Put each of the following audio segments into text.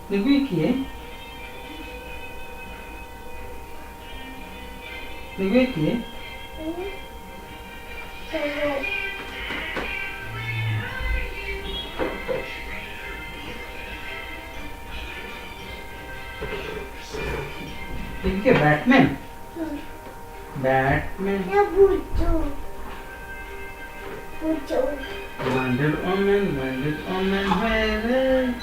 Nagui chi è? Nagui chi è? Perché Batman? Batman. Wonder Woman, where?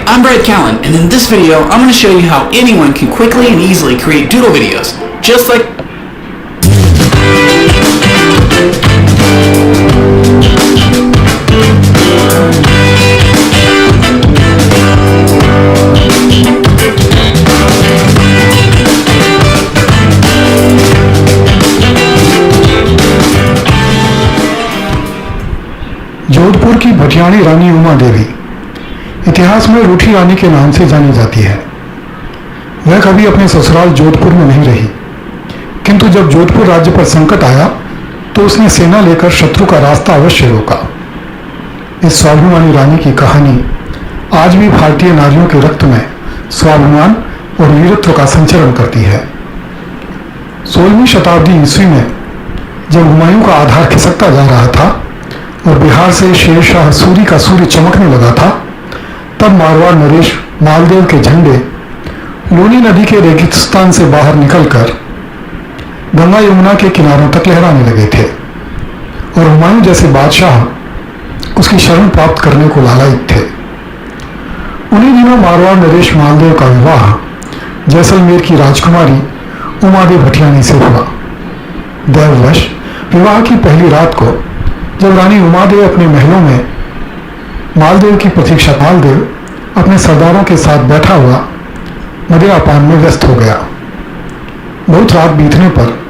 I'm Brad Callen, and in this video, I'm going to show you how anyone can quickly and easily create doodle videos, just like Jodhpur की भटियाणी रानी उमा देवी इतिहास में रूठी रानी के नाम से जानी जाती है। वह कभी अपने ससुराल जोधपुर में नहीं रही, किंतु जब जोधपुर राज्य पर संकट आया तो उसने सेना लेकर शत्रु का रास्ता अवश्य रोका। इस स्वाभिमानी रानी की कहानी आज भी भारतीय नारियों के रक्त में स्वाभिमान और वीरत्व का संचरण करती है। 16वीं शताब्दी ईस्वी में जब हुमायूं का आधार खिसकता जा रहा था और बिहार से शेरशाह सूरी का सूर्य चमकने लगा था, तब मारवाड़ नरेश मालदेव के झंडे लूनी नदी के रेगिस्तान से बाहर निकलकर गंगा यमुना के किनारों तक लहराने लगे थे और हुमायूं जैसे बादशाह उसकी शरण प्राप्त करने को लालायित थे। उन्हीं दिनों मारवाड़ नरेश मालदेव का विवाह जैसलमेर की राजकुमारी उमादेव भटियानी से हुआ। दैववश विवाह की पहली रात को जब रानी उमादेव अपने महलों में मालदेव की प्रतीक्षा, मालदेव अपने सरदारों के साथ बैठा हुआ मदिरापान में व्यस्त हो गया। बहुत रात बीतने पर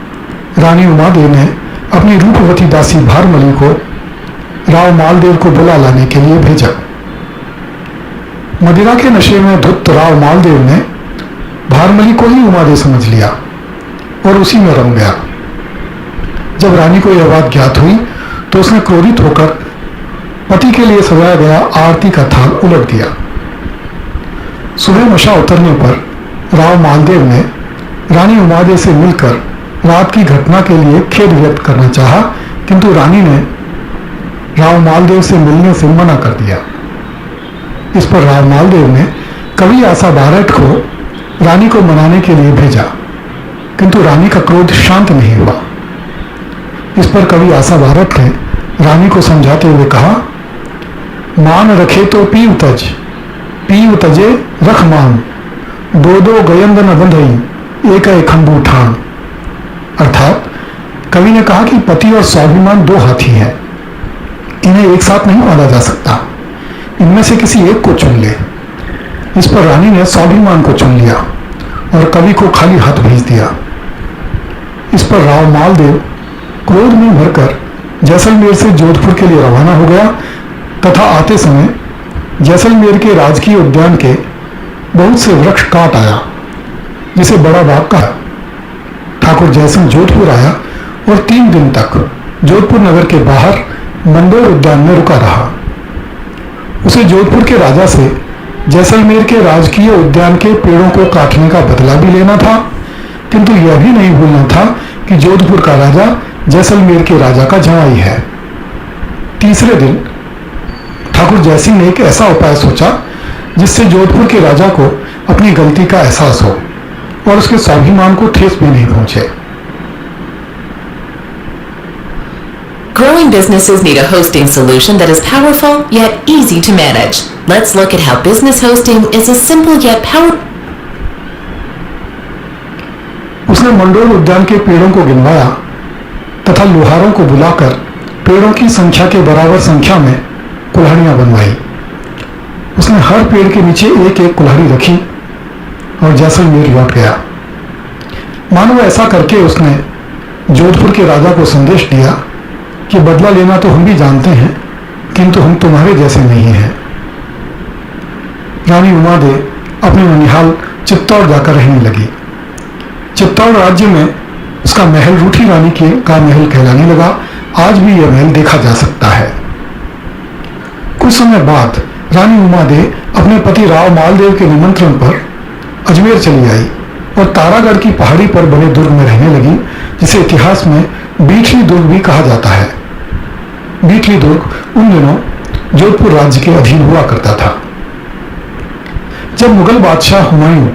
रानी उमादेव ने अपनी रूपवती दासी भारमली को राव मालदेव को बुला लाने के लिए भेजा। मदिरा के नशे में धुत राव मालदेव ने भारमली को ही उमादेव समझ लिया और उसी में रम गया। जब रानी को यह बात ज्ञात हुई तो उसने क्रोधित होकर पति के लिए सजाया गया आरती का थाल उलट दिया। सुबह नशा उतरने पर राव मालदेव ने रानी उमादेव से मिलकर रात की घटना के लिए खेद व्यक्त करना चाहा, किंतु रानी ने राव मालदेव से मिलने से मना कर दिया। इस पर राव मालदेव ने कवि आशा बारठ को रानी को मनाने के लिए भेजा, किंतु रानी का क्रोध शांत नहीं हुआ। इस पर कवि आशा बारठ ने रानी को समझाते हुए कहा, मान रखे तो पी उतजे रख मान, दो दो गयंद न बंधई एक खंबू ठान। अर्थात कवि ने कहा कि पति और स्वाभिमान दो हाथी हैं, इन्हें एक साथ नहीं बांधा जा सकता, इनमें से किसी एक को चुन ले। इस पर रानी ने स्वाभिमान को चुन लिया और कवि को खाली हाथ भेज दिया। इस पर राव मालदेव क्रोध में भरकर जैसलमेर से जोधपुर के लिए रवाना हो गया तथा आते समय जैसलमेर के राजकीय उद्यान के बहुत से वृक्ष काट आया, जिसे बड़ा बाग कहा। ठाकुर जयसिंह जोधपुर आया और 3 दिन तक जोधपुर नगर के बाहर मंडोर उद्यान में रुका रहा। उसे जोधपुर के राजा से जैसलमेर के राजकीय उद्यान के पेड़ों को काटने का बदला भी लेना था, किंतु यह भी नहीं भूलना था कि जोधपुर का राजा जैसलमेर के राजा का जवाई है। तीसरे दिन ठाकुर जयसिंह ने एक ऐसा उपाय सोचा जिससे जोधपुर के राजा को अपनी गलती का एहसास हो और उसके स्वाभिमान को ठेस भी नहीं पहुंचे। Growing businesses need a hosting solution that is powerful yet easy to manage. Let's look at how business hosting is a simple yet powerful. उसने मंडोर उद्यान के पेड़ों को गिनवाया तथा लोहारों को बुलाकर पेड़ों की संख्या के बराबर संख्या में कुल्हाड़ियां बनवाई। उसने हर पेड़ के नीचे एक एक कुल्हाड़ी रखी और जैसलमेर लौट गया। मानो ऐसा करके उसने जोधपुर के राजा को संदेश दिया कि बदला लेना तो हम भी जानते हैं, किंतु हम तुम्हारे जैसे नहीं हैं। रानी उमादेव अपने ननिहाल चित्तौड़ जाकर रहने लगी। चित्तौड़ राज्य में उसका महल रूठी रानी का महल कहलाने लगा। आज भी यह महल देखा जा सकता है। कुछ समय बाद रानी उमादेव अपने पति राव मालदेव के निमंत्रण पर अजमेर चली आई और तारागढ़ की पहाड़ी पर बने दुर्ग में रहने लगी, जिसे इतिहास में बीठली दुर्ग भी कहा जाता है। बीठली दुर्ग उन दिनों जोधपुर राज्य के अधीन हुआ करता था। जब मुगल बादशाह हुमायूं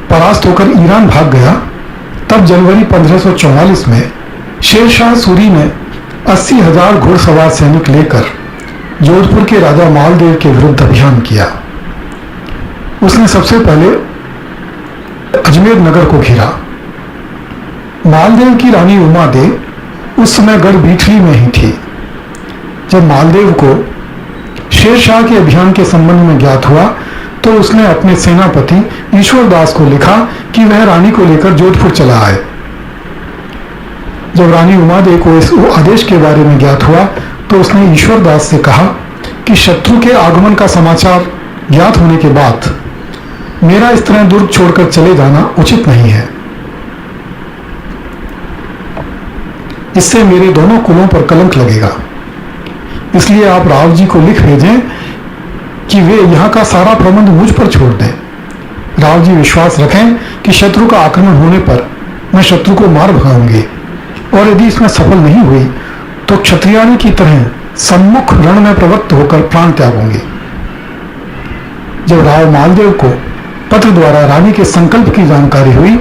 परास्त होकर ईरान भाग गया, तब जनवरी 1544 में शेरशाह सूरी ने 80,000 घुड़सवार सैनिक लेकर जोधपुर के राजा मालदेव के विरुद्ध अभियान किया। उसने सबसे पहले अजमेर नगर को घेरा। मालदेव की रानी उमादेव उस समय गढ़ बीठली में ही थी। जब मालदेव को शेरशाह के अभियान के संबंध में ज्ञात हुआ तो उसने अपने सेनापति ईश्वरदास को लिखा कि वह रानी को लेकर जोधपुर चला आए। जब रानी उमादेव को इस आदेश के बारे में ज्ञात हुआ तो उसने ईश्वरदास से कहा कि शत्रु के आगमन का समाचार ज्ञात होने के बाद मेरा इस तरह दुर्ग छोड़कर चले जाना उचित नहीं है। इससे मेरे दोनों कुलों पर कलंक लगेगा। इसलिए आप राव जी को लिख भेजें कि वे यहाँ का सारा प्रबंध मुझ पर छोड़ दें। राव जी विश्वास रखें कि शत्रु का आक्रमण होने पर मैं शत्रु को मार भगाऊंगी और यदि इसमें सफल नहीं हुई तो क्षत्रियाणी की तरह सम्मुख रण में प्रवृत्त होकर प्राण त्यागूंगी। जब राव मालदेव को पत्र द्वारा रानी के संकल्प की जानकारी हुई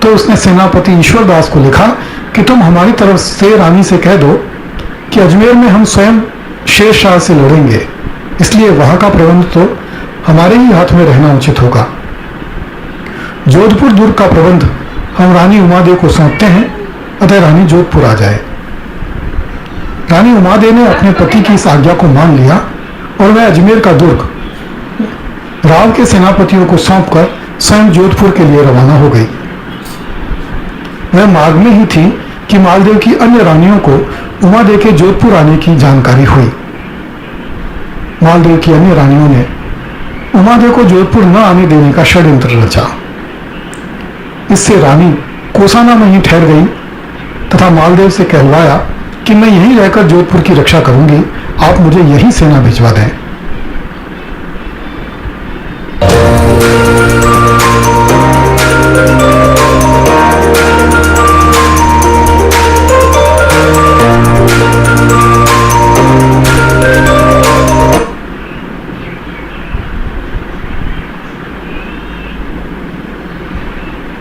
तो उसने सेनापति ईश्वरदास को लिखा कि तुम हमारी तरफ से रानी से कह दो कि अजमेर में हम स्वयं शेरशाह से लड़ेंगे, इसलिए वहां का प्रबंध तो हमारे ही हाथ में रहना उचित होगा। जोधपुर दुर्ग का प्रबंध हम रानी उमादेव को सौंपते हैं, अतः रानी जोधपुर आ जाए। रानी उमादेव ने अपने पति की इस आज्ञा को मान लिया और वह अजमेर का दुर्ग राव के सेनापतियों को सौंपकर स्वयं जोधपुर के लिए रवाना हो गई। वह मार्ग में ही थी कि मालदेव की अन्य रानियों को उमादेव के जोधपुर आने की जानकारी हुई। मालदेव की अन्य रानियों ने उमादेव को जोधपुर न आने देने का षड्यंत्र रचा। इससे रानी कोसाना में ही ठहर गई तथा मालदेव से कहलवाया कि मैं यहीं रहकर जोधपुर की रक्षा करूंगी, आप मुझे यहीं सेना भिजवा दें।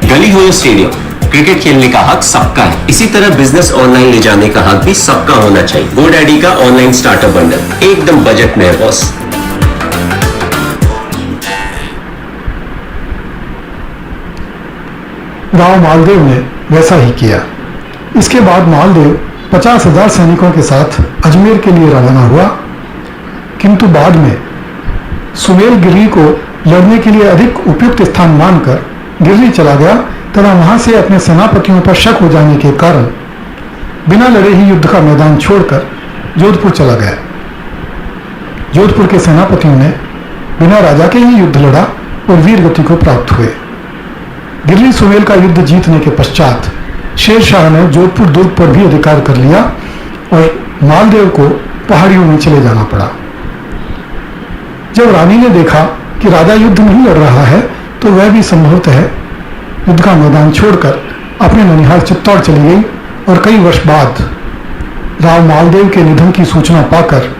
गली हो या स्टेडियम, क्रिकेट खेलने का हक सबका है। इसी तरह बिजनेस ऑनलाइन ले जाने का हक भी सबका होना चाहिए। GoDaddy का ऑनलाइन स्टार्टअप बंडल एकदम बजट में है बॉस। राव मालदेव ने वैसा ही किया। इसके बाद मालदेव 50,000 सैनिकों के साथ अजमेर के लिए रवाना हुआ, किंतु बाद में सुमेल गिरी को लड़ने के लिए अधिक उपयुक्त स्थान मानकर गिररी चला गया तथा वहां से अपने सेनापतियों पर शक हो जाने के कारण बिना लड़े ही युद्ध का मैदान छोड़कर जोधपुर चला गया। जोधपुर के सेनापतियों ने बिना राजा के ही युद्ध लड़ा और वीर गति को प्राप्त हुए। गिररी सुमेल का युद्ध जीतने के पश्चात शेरशाह ने जोधपुर दुर्ग पर भी अधिकार कर लिया और मालदेव को पहाड़ियों में चले जाना पड़ा। जब रानी ने देखा कि राजा युद्ध नहीं लड़ रहा है तो वह भी संभवतः युद्ध का मैदान छोड़कर अपने ननिहाल चित्तौड़ चली गई और कई वर्ष बाद राव मालदेव के निधन की सूचना पाकर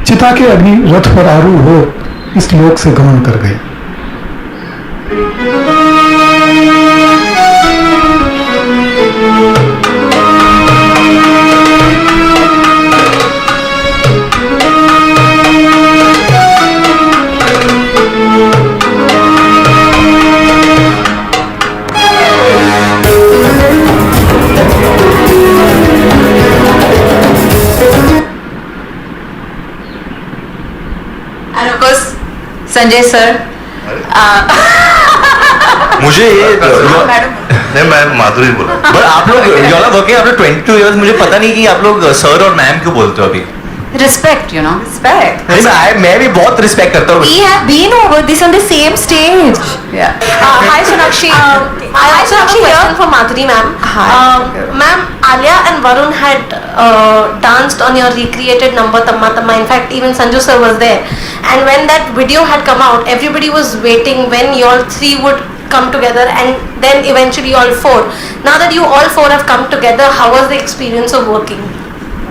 चिता के अग्नि रथ पर आरूढ़ हो इस लोक से गमन कर गई। संजय सर, मुझे ये नहीं, मैं माधुरी बोला। बट आप लोग you are working after 22 years, मुझे पता नहीं कि आप लोग सर और मैम क्यों बोलते हो अभी। Respect, you know, respect. मैं भी बहुत रिस्पेक्ट करता हूँ। We have been over this on the same stage. Yeah. Hi Sonakshi. I also have a question for Madhuri ma'am. Hi. Ma'am, Alia and Varun had danced on your recreated number Tamma Tamma. In fact, even Sanju sir was there. And when that video had come out, everybody was waiting when you all three would come together, and then eventually all four. Now that you all four have come together, how was the experience of working?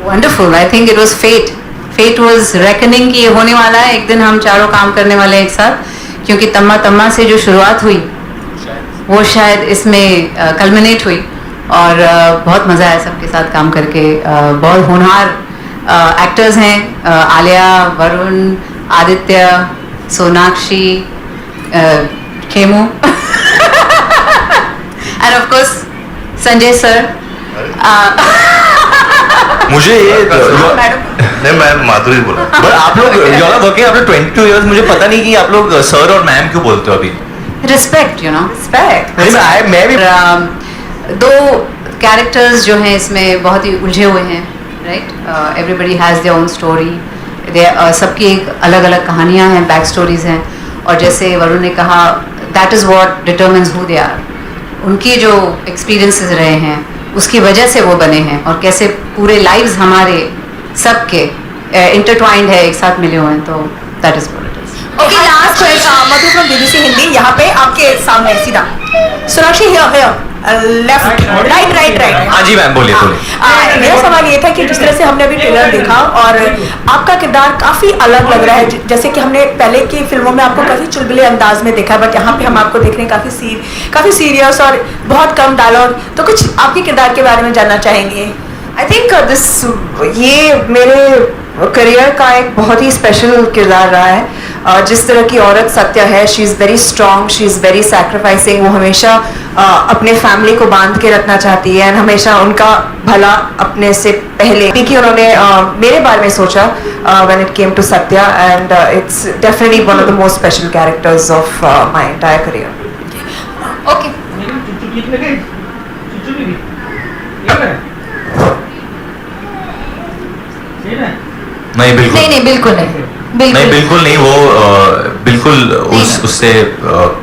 Wonderful. I think it was fate. Fate was reckoning कि ये होने वाला है, एक दिन हम चारों काम करने वाले हैं एक साथ, क्योंकि तम्मा तम्मा से जो शुरुआत हुई वो शायद इसमें कल्मिनेट हुई और बहुत मज़ा आया सबके साथ काम करके। बहुत होनहार एक्टर्स हैं, Alia, Varun, Aditya, Sonakshi, Kemmu and of course Sanjay sir. मुझे ये नहीं, मैं माधुरी बोला। बट आप लोग you are working after 22 years, मुझे पता नहीं कि आप लोग सर और मैम क्यों बोलते हो अभी। Respect, you know, respect. मैं भी दो कैरेक्टर्स जो हैं इसमें बहुत ही उलझे हुए हैं, right. Everybody has their own story. सबकी एक अलग अलग कहानियाँ हैं, बैक स्टोरीज हैं, और जैसे वरुण ने कहा that is what determines who they are. उनके जो एक्सपीरियंसेस रहे हैं उसकी वजह से वो बने हैं, और कैसे पूरे लाइव्स हमारे सबके इंटरट्वाइंड है, एक साथ मिले हुए हैं, तो that is what it is. Okay, last question Madhu from BBC Hindi, यहाँ पे आपके सामने सीधा। Sonakshi here left right. हाँ जी मैम, बोलिए बोलिए। मेरा सवाल ये था कि जिस तरह से हमने अभी ट्रेलर देखा और आपका किरदार काफी अलग लग रहा है, जैसे कि हमने पहले की फिल्मों में आपको काफी चुलबुले अंदाज में देखा है, बट यहाँ पे हम आपको देख रहे हैं काफी सीरियस और बहुत कम डायलॉग। तो कुछ आपके किरदार के बारे में जानना चाहेंगे? आई थिंक ये मेरे करियर का एक बहुत ही स्पेशल किरदार रहा है। जिस तरह की औरत सत्या है, she is very strong, she is very sacrificing. वो हमेशा अपने फैमिली को बांध के रखना चाहती है, एंड हमेशा उनका भला अपने से पहले कि उन्होंने मेरे बारे में सोचा when it came to Satya, and it's definitely one of the most special characters of my entire career. Okay, नहीं बिल्कुल नहीं बिल्कुल नहीं, वो बिल्कुल उससे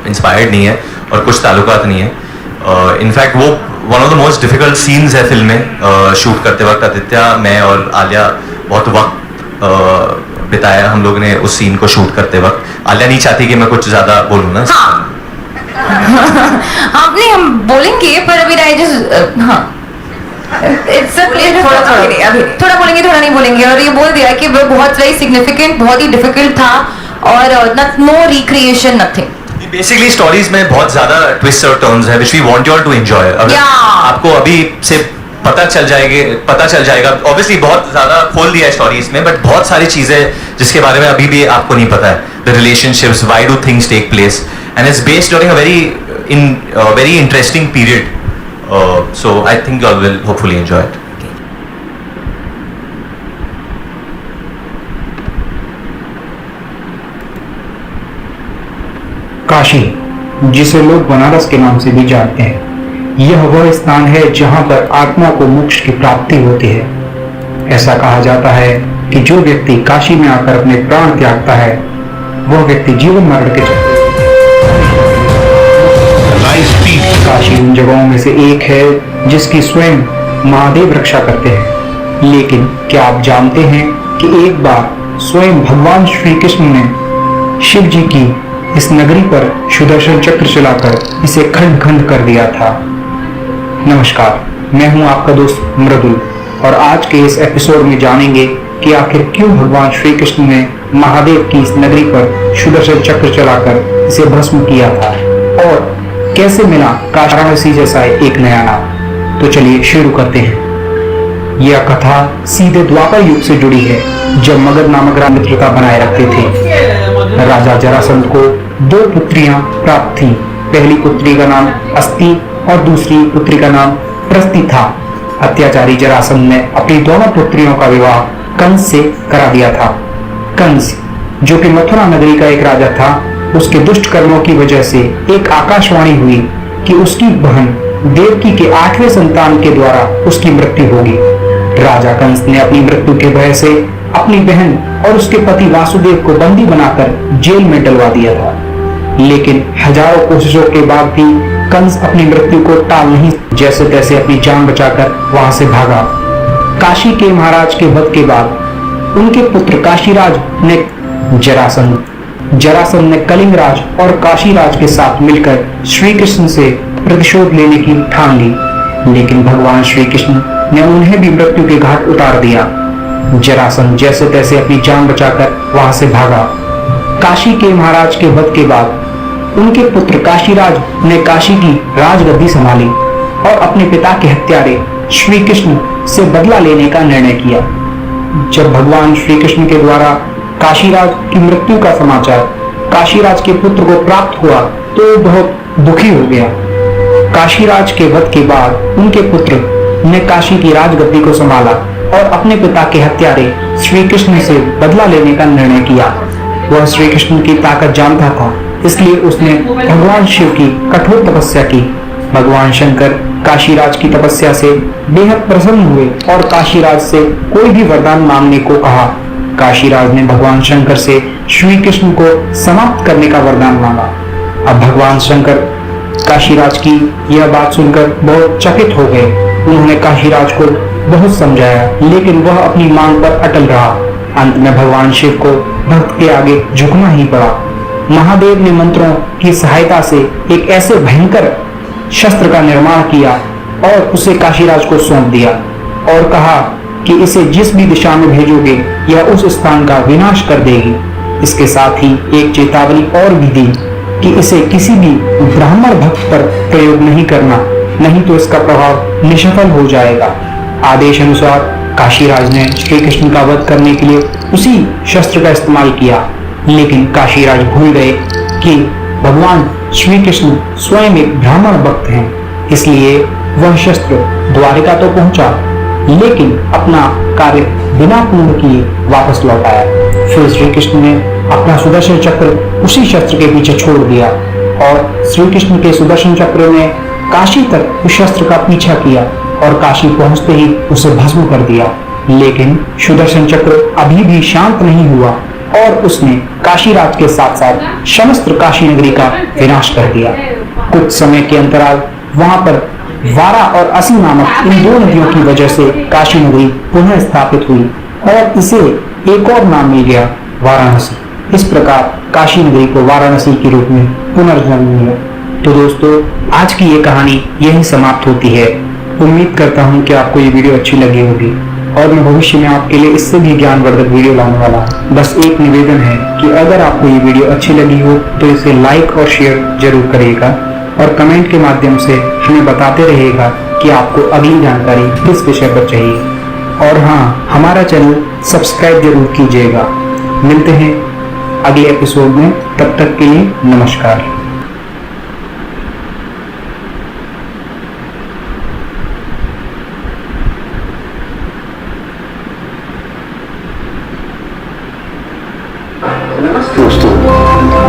इंस्पायर्ड नहीं है और कुछ ताल्लुकात नहीं है। इनफैक्ट वो one of the most difficult scenes है फिल्म में। शूट करते वक्त आदित्य, मैं और आलिया बहुत वक्त बिताया हम लोग ने उस सीन को शूट करते वक्त। आलिया नहीं चाहती कि मैं कुछ ज्यादा बोलूँ ना। नहीं हम बोलेंगे, पर अभी हाँ थोड़ा बोलेंगे थोड़ा नहीं बोलेंगे, और ये बोल दिया कि वो बहुत वेरी सिग्निफिकेंट, बहुत ही डिफिकल्ट था, और no recreation nothing. Basically stories में बहुत ज्यादा ट्विस्ट और टर्न्स है, which we want you all to enjoy. अगर आपको अभी से पता चल जाएगा ऑब्वियसली बहुत ज्यादा खोल दिया है स्टोरीज में, बट बहुत सारी चीजें जिसके बारे में अभी भी आपको नहीं पता है। The relationships, why do things take place, and it's based during a very interesting period. So I think you all will hopefully enjoy it. Kashi, जिसे लोग बनारस के नाम से भी जानते हैं, यह वह स्थान है जहां पर आत्मा को मोक्ष की प्राप्ति होती है। ऐसा कहा जाता है कि जो व्यक्ति काशी में आकर अपने प्राण त्यागता है, वह व्यक्ति जीवन मरण के चक्कर। काशी उन जगहों में से एक है जिसकी स्वयं महादेव रक्षा करते हैं। लेकिन क्या आप जानते हैं कि एक बार स्वयं भगवान श्री कृष्ण ने शिव जी की इस नगरी पर सुदर्शन चक्र चलाकर इसे खंड खंड कर दिया था। नमस्कार, मैं हूं आपका दोस्त मृदुल, और आज के इस एपिसोड में जानेंगे कि आखिर क्यों भगवान श्री कृष्ण ने महादेव की इस नगरी पर सुदर्शन चक्र चलाकर इसे भस्म किया था, और कैसे मिला काशी जैसा एक नया नाम। तो चलिए शुरू करते हैं। यह कथा सीधे द्वापर युग से जुड़ी है, जब मगध नामक राम मित्रता बनाए रखते थे। राजा जरासंध को 2 पुत्रियां प्राप्त थीं। पहली पुत्री का नाम अस्ति और दूसरी पुत्री का नाम प्रस्ति था। अत्याचारी जरासंध ने अपनी दोनों पुत्रियों का विवाह कंस से करा दिया था। कंस, जो कि मथुरा नगरी का एक राजा था, उसके दुष्ट कर्मों की वजह से एक आकाशवाणी हुई कि उसकी बहन देवकी के 8वें संतान के द्वारा उसकी मृत्यु होगी। राजा कंस ने अपनी मृत्यु के भय से अपनी बहन और उसके पति वासुदेव को बंदी बनाकर जेल में डलवा दिया था। लेकिन हजारों कोशिशों के बाद भी कंस अपनी मृत्यु को टाल नहीं, जैसे तैसे अपनी जान बचाकर वहां से भागा। काशी के महाराज के वध के बाद उनके पुत्र काशीराज ने जरासंध ने कलिंगराज और काशीराज के साथ मिलकर श्री कृष्ण से प्रतिशोध लेने की ठान ली। लेकिन भगवान श्री कृष्ण ने उन्हें भी मृत्यु के घाट उतार दिया। जरासंध जैसे तैसे अपनी जान बचाकर वहां से भागा। काशी के महाराज के वध के बाद उनके पुत्र काशीराज ने काशी की राजगद्दी संभाली और अपने पिता के हत्यारे श्री कृष्ण से बदला लेने का निर्णय किया। जब भगवान श्री कृष्ण के द्वारा काशीराज की मृत्यु का समाचार काशीराज के पुत्र को प्राप्त हुआ तो वो बहुत दुखी हो गया। काशीराज के वध के बाद उनके पुत्र ने काशी की राजगद्दी को संभाला और अपने पिता के हत्यारे श्री कृष्ण से बदला लेने का निर्णय किया। वह श्री कृष्ण की ताकत जानता था, इसलिए उसने भगवान शिव की कठोर तपस्या की। भगवान शंकर काशीराज की तपस्या से बेहद प्रसन्न हुए और काशीराज से कोई भी वरदान मांगने को कहा। काशीराज ने भगवान शंकर से श्री कृष्ण को समाप्त करने का वरदान मांगा। अब भगवान शंकर काशीराज की यह बात सुनकर बहुत चकित हो गए। उन्होंने काशीराज को बहुत समझाया, लेकिन वह अपनी मांग पर अटल रहा। अंत में भगवान शिव को भक्त के आगे झुकना ही पड़ा। महादेव ने मंत्रों की सहायता से एक ऐसे भयंकर शस्त्र का निर्माण किया और उसे काशीराज को सौंप दिया और कहा कि इसे जिस भी दिशा में भेजोगे यह उस स्थान का विनाश कर देगी। इसके साथ ही एक चेतावनी और भी दी कि इसे किसी भी ब्राह्मण भक्त पर प्रयोग नहीं करना, नहीं तो इसका प्रभाव निष्फल हो जाएगा। आदेश अनुसार काशीराज ने श्री कृष्ण का वध करने के लिए उसी शस्त्र का इस्तेमाल किया, लेकिन काशीराज भूल गए कि भगवान श्री कृष्ण स्वयं एक ब्राह्मण भक्त हैं। इसलिए वह शस्त्र द्वारिका तो पहुंचा, लेकिन अपना कार्य बिना पूर्ण किए वापस लौट आया। फिर श्री कृष्ण ने अपना सुदर्शन चक्र उसी शस्त्र के पीछे छोड़ दिया और श्री कृष्ण के सुदर्शन चक्र ने काशी तक उस शस्त्र का पीछा किया और काशी पहुंचते ही उसे भस्म कर दिया। लेकिन सुदर्शन चक्र अभी भी शांत नहीं हुआ और उसने काशीराज के साथ साथ समस्त काशी नगरी का विनाश कर दिया। कुछ समय के अंतराल वहां पर वारा और असी नामक इन दो नदियों की वजह से काशी नगरी पुनः स्थापित हुई और इसे एक और नाम मिल गया, वाराणसी। इस प्रकार काशी नगरी को वाराणसी के रूप में पुनर्जन्म मिला। तो दोस्तों, आज की ये कहानी यही समाप्त होती है। उम्मीद करता हूँ कि आपको ये वीडियो अच्छी लगी होगी और मैं भविष्य में आपके लिए इससे भी ज्ञानवर्धक वीडियो लाने वाला हूँ। बस एक निवेदन है कि अगर आपको ये वीडियो अच्छी लगी हो तो इसे लाइक और शेयर जरूर करिएगा और कमेंट के माध्यम से हमें बताते रहिएगा कि आपको अगली जानकारी किस विषय पर चाहिए। और हाँ, हमारा चैनल सब्सक्राइब जरूर कीजिएगा। मिलते हैं अगले एपिसोड में, तब तक के लिए नमस्कार। दोस्तों,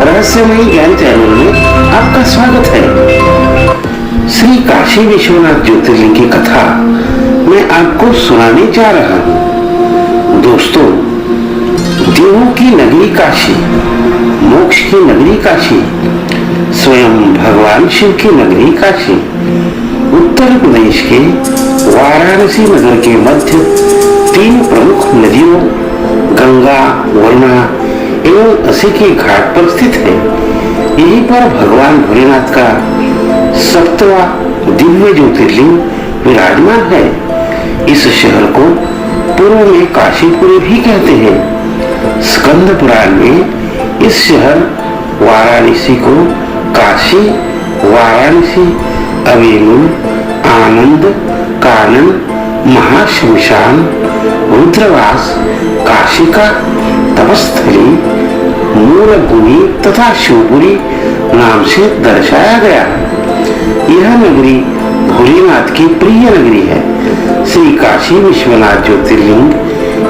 रहस्यमयी ज्ञान चैनल में आपका स्वागत है। श्री काशी विश्वनाथ ज्योतिर्लिंग की कथा मैं आपको सुनाने जा रहा हूँ। दोस्तों, देवों की नगरी काशी, मोक्ष की नगरी काशी, स्वयं भगवान शिव की नगरी काशी, उत्तर प्रदेश के वाराणसी नगर के मध्य तीन प्रमुख नदियों गंगा, वरुणा एवं असी के घाट पर स्थित है। यहीं पर भगवान भोलेनाथ का सप्तवा दिव्य ज्योतिर्लिंग विराजमान है। इस शहर को पूर्व में काशीपुरी भी कहते हैं। स्कंद पुराण में इस शहर वाराणसी को काशी, वाराणसी, अवेलुल, आनंद, कानन, महाशमशान, रुद्रवास, काशिका, तपस्थली, मूल भूमि तथा शिवपुरी नाम से दर्शाया गया है। यह नगरी भोलेनाथ की प्रिय नगरी है। श्री काशी विश्वनाथ ज्योतिर्लिंग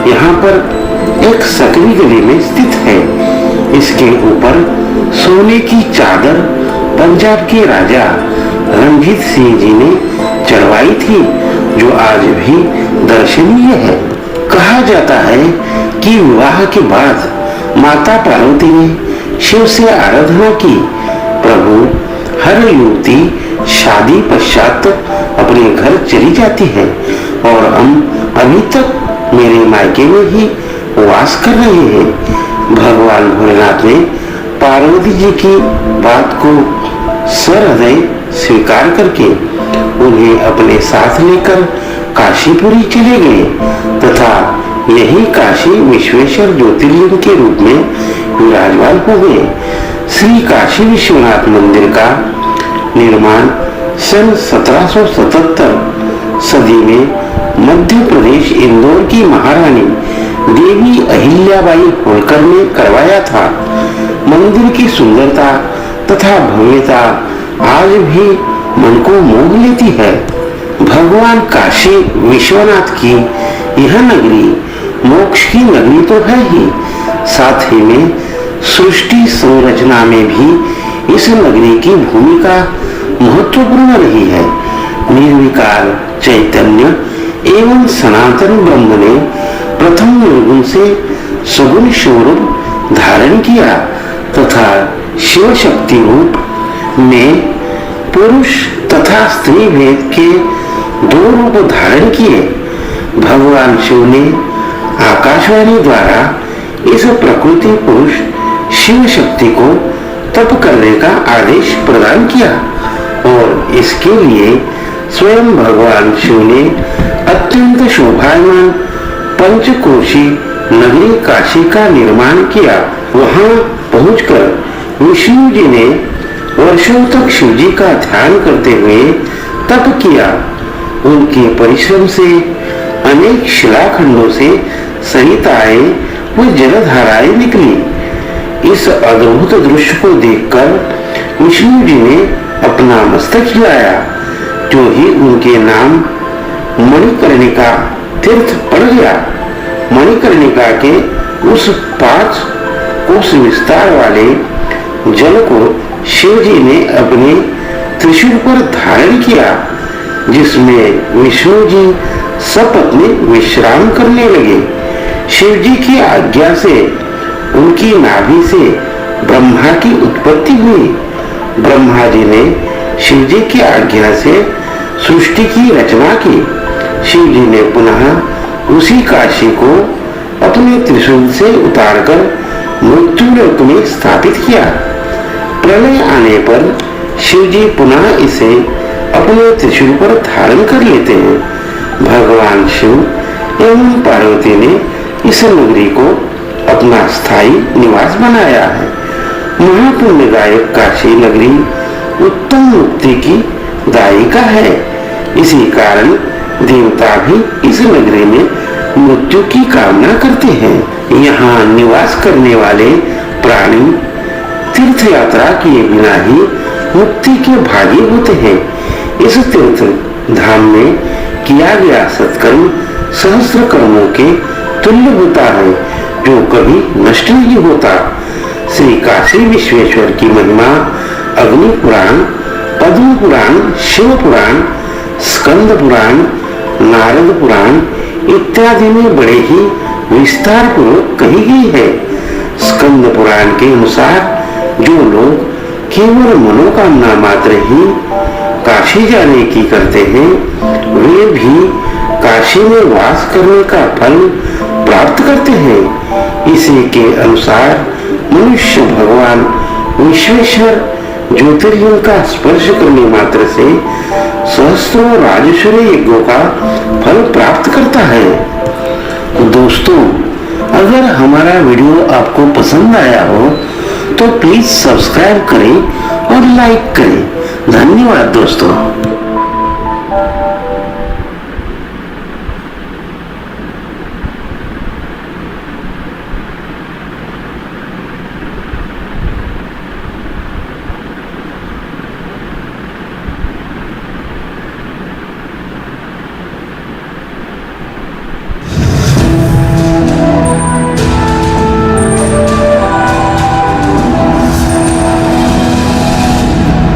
यहाँ पर एक सकरी गली में स्थित है। इसके ऊपर सोने की चादर पंजाब के राजा रणजीत सिंह जी ने चढ़वाई थी, जो आज भी दर्शनीय है। कहा जाता है कि विवाह के बाद माता पार्वती ने शिव से आराधना की, प्रभु हर युवती शादी पश्चात अपने घर चली जाती है और हम अभी तक मेरे मायके में ही वास कर रहे हैं। भगवान भोलेनाथ ने पार्वती जी की बात को सहृदय स्वीकार करके उन्हें अपने साथ लेकर काशीपुरी चले गए तथा यही काशी विश्वेश्वर ज्योतिर्लिंग के रूप में विराजमान हो गए। श्री काशी विश्वनाथ मंदिर का निर्माण सन 1777 सदी में मध्य प्रदेश इंदौर की महारानी देवी अहिल्याबाई होलकर ने करवाया था। मंदिर की सुंदरता तथा भव्यता आज भी मन को मोह लेती है। भगवान काशी विश्वनाथ की यह नगरी मोक्ष की नगरी तो है ही, साथ ही में सृष्टि संरचना में भी इस नगरी की भूमिका महत्वपूर्ण रही है। निर्विकार चैतन्य एवं सनातन ब्रह्म ने प्रथम निर्गुण से सगुण शिवरूप धारण किया तथा शिव शक्ति रूप में पुरुष तथा स्त्री भेद के दो रूप धारण किए। भगवान शिव ने आकाशवाणी द्वारा इस प्रकृति पुरुष शिव शक्ति को तप करने का आदेश प्रदान किया और इसके लिए स्वयं भगवान शिव ने अत्यंत शोभायमान पंचकोशी नगरी काशी का निर्माण किया। वहां पहुंचकर विष्णु जी ने वर्षों तक शिव जी का ध्यान करते हुए तप किया। उनके परिश्रम से अनेक शिलाखंडों से सरिताएं व जलधाराएं निकली। इस अद्भुत दृश्य को देखकर विष्णु जी ने अपना मस्तक हिलाया, जो ही उनके नाम मणिकर्णिका तीर्थ पड़ गया। मणिकर्णिका के उस 5 कोस विस्तार वाले जल को शिव जी ने अपने त्रिशूल पर धारण किया, जिसमें विष्णु जी सपत्नी विश्राम करने लगे। शिव जी की आज्ञा से उनकी नाभि से ब्रह्मा की उत्पत्ति हुई। ब्रह्मा जी ने शिव जी की आज्ञा से सृष्टि की रचना की। शिव जी ने पुनः उसी काशी को अपने त्रिशूल से उतारकर मृत्युलोक में स्थापित किया। प्रलय आने पर शिव जी पुनः इसे अपने त्रिशूल पर धारण कर लेते हैं। भगवान शिव एवं पार्वती ने इस नगरी को अपना स्थायी निवास बनाया है। महापुण्यदायक काशी नगरी उत्तम मुक्ति की दायिका है। इसी कारण देवता भी इस नगरी में मृत्यु की कामना करते हैं। यहाँ निवास करने वाले प्राणी तीर्थ यात्रा किए बिना ही मुक्ति के भागी होते हैं। इस तीर्थ धाम में किया गया सत्कर्म सहस्त्र कर्मों के तुल्य होता है, जो कभी नष्ट नहीं होता। श्री काशी विश्वेश्वर की महिमा अग्नि पुराण, पद्म पुराण, शिव पुराण, स्कंद पुराण, नारद पुराण इत्यादि में बड़े ही विस्तार पूर्वक कही गई है। स्कंद पुराण के अनुसार जो लोग केवल मनोकामना मात्र ही काशी जाने की करते हैं, वे भी काशी में वास करने का फल प्राप्त करते हैं। इसी के अनुसार मनुष्य भगवान विश्वेश्वर ज्योतिर्लिंग का स्पर्श करने मात्र से सहस्त्रों राजेश्वरी यज्ञों का फल प्राप्त करता है। दोस्तों, अगर हमारा वीडियो आपको पसंद आया हो तो प्लीज सब्सक्राइब करें और लाइक करें। धन्यवाद दोस्तों।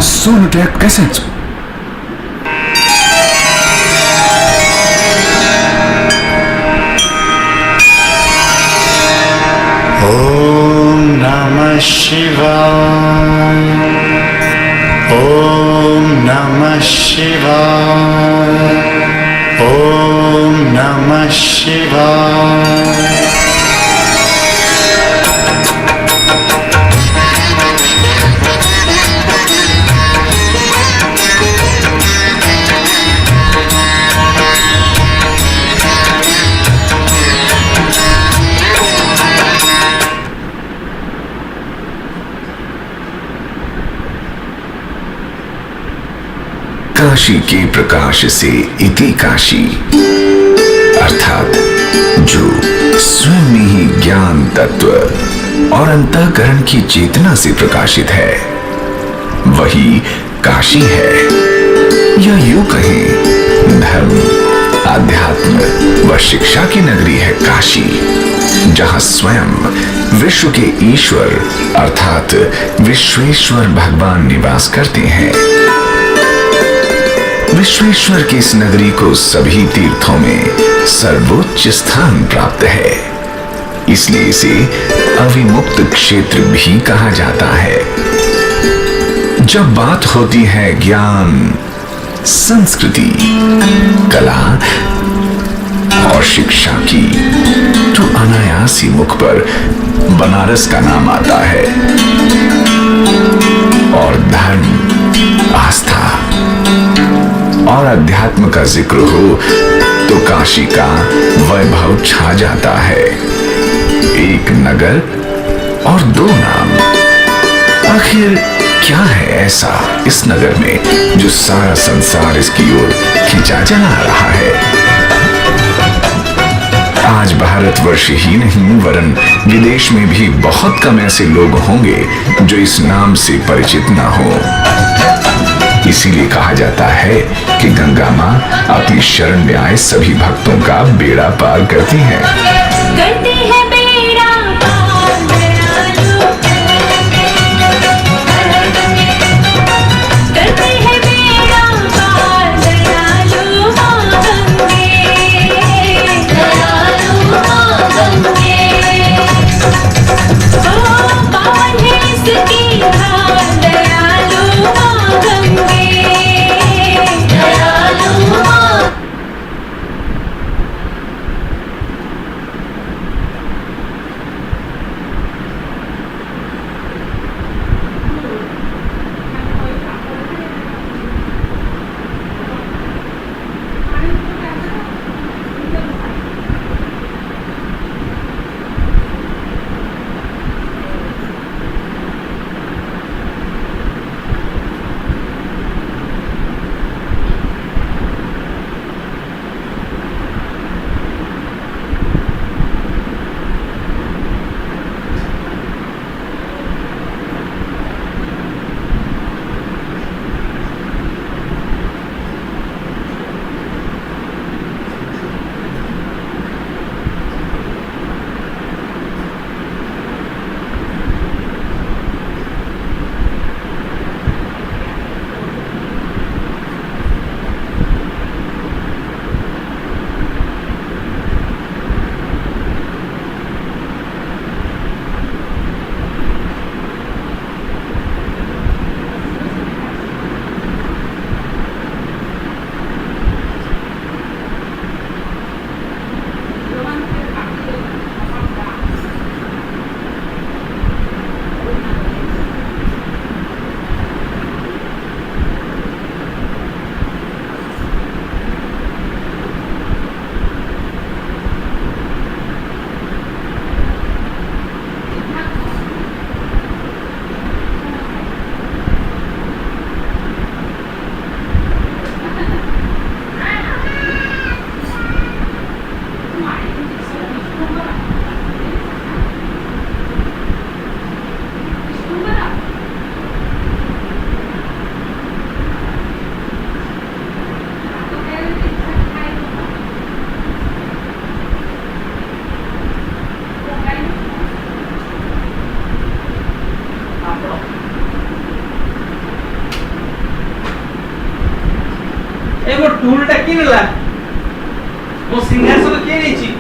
Sonotech cassettes. ओम नमः शिवाय, ओम नमः शिवाय, ओम नमः शिवाय। काशी के प्रकाश से इति काशी, अर्थात जो स्वयं में ही ज्ञान तत्व और अंतःकरण की चेतना से प्रकाशित है, वही काशी है। या यूं कहें, धर्म, आध्यात्म व शिक्षा की नगरी है काशी, जहां स्वयं विश्व के ईश्वर अर्थात विश्वेश्वर भगवान निवास करते हैं। विश्वेश्वर की इस नगरी को सभी तीर्थों में सर्वोच्च स्थान प्राप्त है। इसलिए इसे अविमुक्त क्षेत्र भी कहा जाता है। जब बात होती है ज्ञान, संस्कृति, कला और शिक्षा की, तो अनायास ही मुख पर बनारस का नाम आता है। और धर्म, आस्था और अध्यात्म का जिक्र हो तो काशी का वैभव छा जाता है। एक नगर और दो नाम। आखिर क्या है ऐसा इस नगर में जो सारा संसार इसकी ओर खिंचा चला रहा है? आज भारतवर्ष ही नहीं वरन विदेश में भी बहुत कम ऐसे लोग होंगे जो इस नाम से परिचित ना हो। इसीलिए कहा जाता है कि गंगा मां अपनी शरण में आए सभी भक्तों का बेड़ा पार करती है। करती है बेड़ा पार दयालु, करती है बेड़ा पार दयालु मां गंगे, दयालु मां गंगे। ओ पावन है इसकी धार दयालु मां गंगे, दयालु मां। ए मो टूलटा किनला मो सिंहासन के नेछि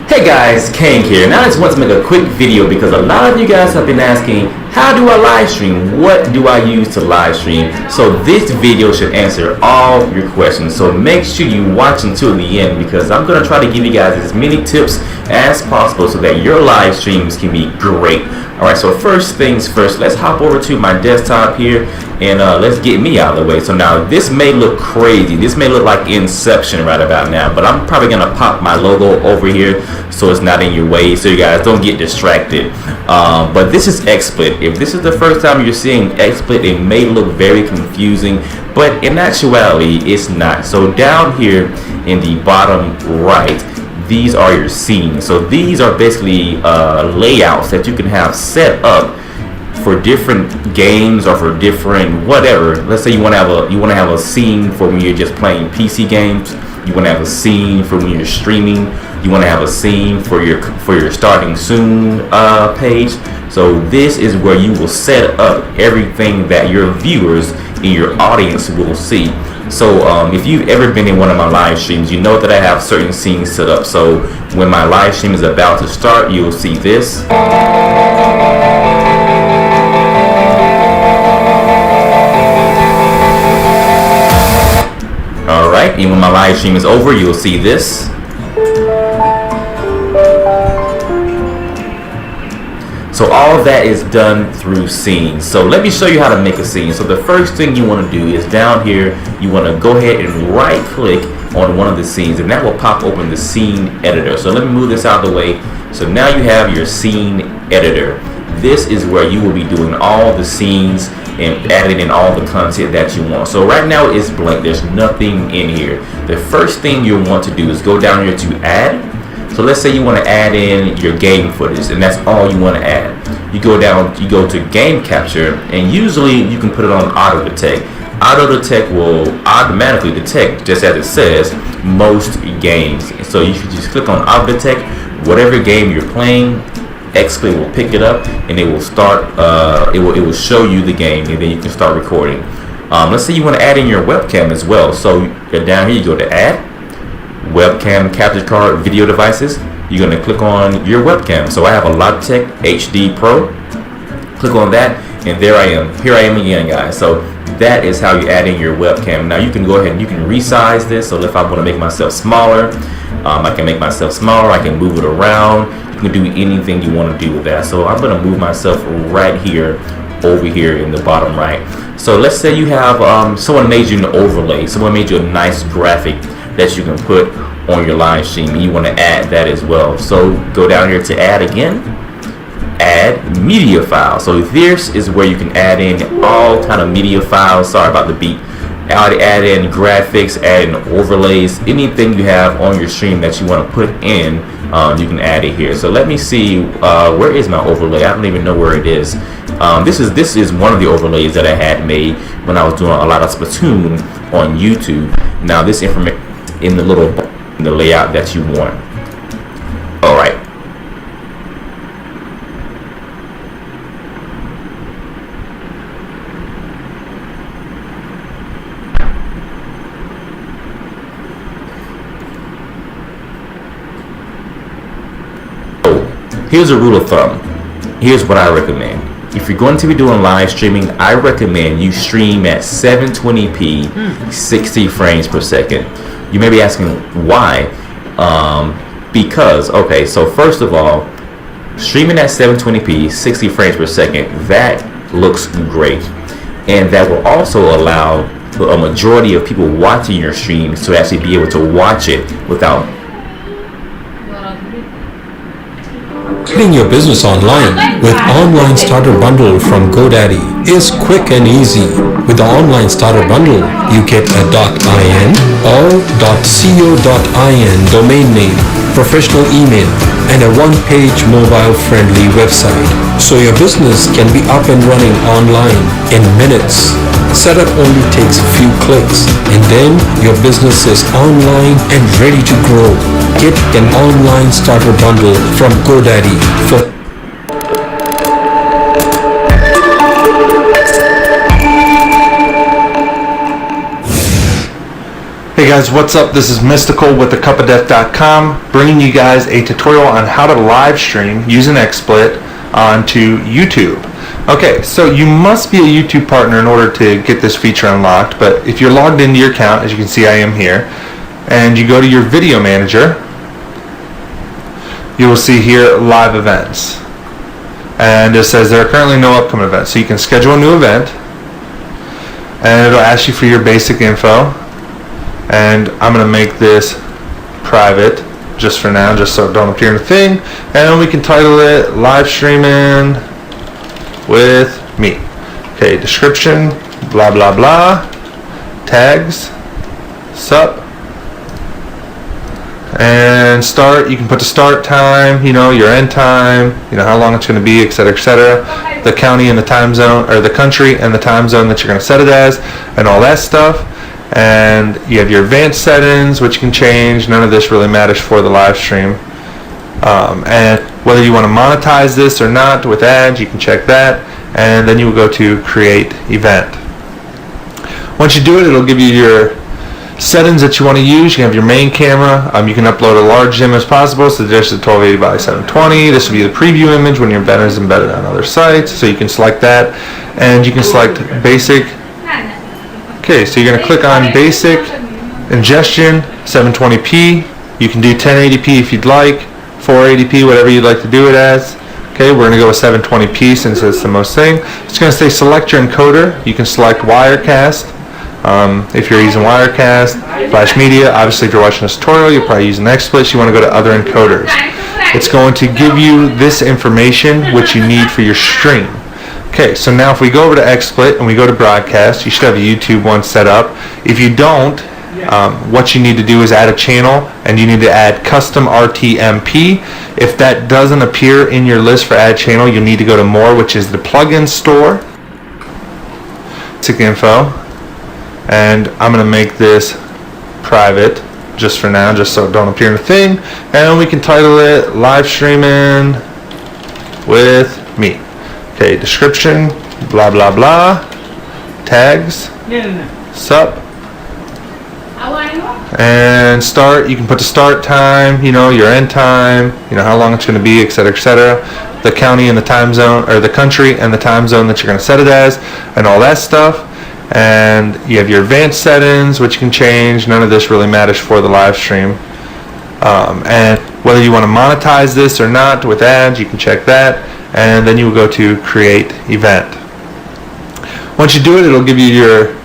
Hey guys, Kang here. Now I just want to make a quick video because a lot of you guys have been asking, how do I live stream? What do I use to live stream? So this video should answer all your questions. So make sure you watch until the end because I'm going to try to give you guys as many tips as possible so that your live streams can be great. Alright, so first things first, let's hop over to my desktop here and let's get me out of the way. So now this may look crazy. This may look like Inception right about now, but I'm probably going to pop my logo over here so it's not in your way so you guys don't get distracted. But this is XSplit. If this is the first time you're seeing XSplit, it may look very confusing, but in actuality it's not. So down here in the bottom right, these are your scenes. So these are basically layouts that you can have set up for different games or for different whatever. Let's say you want to have a scene for when you're just playing PC games. You want to have a scene for when you're streaming. You want to have a scene for your starting soon page. So this is where you will set up everything that your viewers and your audience will see. So if you've ever been in one of my live streams, you know that I have certain scenes set up. So when my live stream is about to start, you'll see this. Alright, and when my live stream is over, you'll see this. So all of that is done through scenes. So let me show you how to make a scene. So the first thing you want to do is down here, you want to go ahead and right click on one of the scenes and that will pop open the scene editor. So let me move this out of the way. So now you have your scene editor. This is where you will be doing all the scenes and adding in all the content that you want. So right now it's blank, there's nothing in here. The first thing you'll want to do is go down here to add. So let's say you want to add in your game footage and that's all you want to add. You go down, you go to game capture and usually you can put it on auto detect. Auto detect will automatically detect, just as it says, most games. So you should just click on auto detect, whatever game you're playing, XSplit will pick it up and it will start, it will show you the game and then you can start recording. Let's say you want to add in your webcam as well. So you're down here, you go to add, webcam capture card video devices. You're going to click on your webcam. So I have a Logitech HD Pro. Click on that and there I am. Here I am again, guys. So that is how you add in your webcam. Now you can go ahead and you can resize this. So if I want to make myself smaller, I can make myself smaller. I can move it around. You can do anything you want to do with that. So I'm going to move myself right here, over here in the bottom right. So let's say you have someone made you an overlay. Someone made you a nice graphic that you can put on your live stream and you want to add that as well. So go down here to add again, add media file. So this is where you can add in all kind of media files. Sorry about the beat. Add in graphics, add in overlays, anything you have on your stream that you want to put in, you can add it here. So let me see, where is my overlay? I don't even know where it is. This is one of the overlays that I had made when I was doing a lot of Splatoon on YouTube. Now this information in the layout that you want. All right. Here's a rule of thumb. Here's what I recommend. If you're going to be doing live streaming, I recommend you stream at 720p, 60 frames per second. You may be asking why. Because, okay, so first of all, streaming at 720p, 60 frames per second, that looks great. And that will also allow a majority of people watching your stream to actually be able to watch it without Getting your business online with Online Starter Bundle from GoDaddy is quick and easy. With the Online Starter Bundle, you get a .in or .co.in domain name, professional email, and a one-page mobile-friendly website. So your business can be up and running online in minutes. Setup only takes a few clicks, and then your business is online and ready to grow. Get an Online Starter Bundle from GoDaddy for Hey guys, what's up? This is Mystical with thecupofdeath.com, bringing you guys a tutorial on how to live stream using XSplit onto YouTube. Okay, so you must be a YouTube partner in order to get this feature unlocked, but if you're logged into your account, as you can see I am here, and you go to your video manager, you will see here live events. And it says there are currently no upcoming events. So you can schedule a new event, and it'll ask you for your basic info. And I'm going to make this private just for now, just so it don't appear in the thing. And we can title it Live Streaming with Me. Okay, description, blah blah blah, tags, sup, and start. You can put the start time, your end time, how long it's going to be, etc., etc., the county and the time zone, or the country and the time zone that you're going to set it as, and all that stuff. And you have your advanced settings, which you can change. None of this really matters for the live stream. And whether you want to monetize this or not with ads, you can check that. And then you will go to create event. Once you do it, it'll give you your settings that you want to use. You can have your main camera. You can upload a large image as possible. So there's the 1280 by 720. This will be the preview image when your event is embedded on other sites. So you can select that. And you can select basic. Okay, so you're going to click on basic, ingestion, 720p. You can do 1080p if you'd like, 480p, whatever you'd like to do it as. Okay, we're going to go with 720p since it's the most thing. It's going to say select your encoder. You can select Wirecast if you're using Wirecast, Flash Media. Obviously, if you're watching this tutorial, you're probably using XSplit. You want to go to other encoders. It's going to give you this information which you need for your stream. Okay, so now if we go over to XSplit and we go to broadcast, you should have a YouTube one set up. If you don't, what you need to do is add a channel, and you need to add custom RTMP. If that doesn't appear in your list for add channel, you'll need to go to more, which is the plugin store. Tick info, and I'm going to make this private just for now, just so it don't appear in the thing. And we can title it Live Streaming with Me. Okay, description, blah blah blah, tags, sup, and start. You can put the start time, your end time, how long it's going to be, etc., etc., the county and the time zone, or the country and the time zone that you're going to set it as, and all that stuff. And you have your advanced settings, which you can change. None of this really matters for the live stream. And whether you want to monetize this or not with ads, you can check that. And then you will go to create event. Once you do it, it'll give you your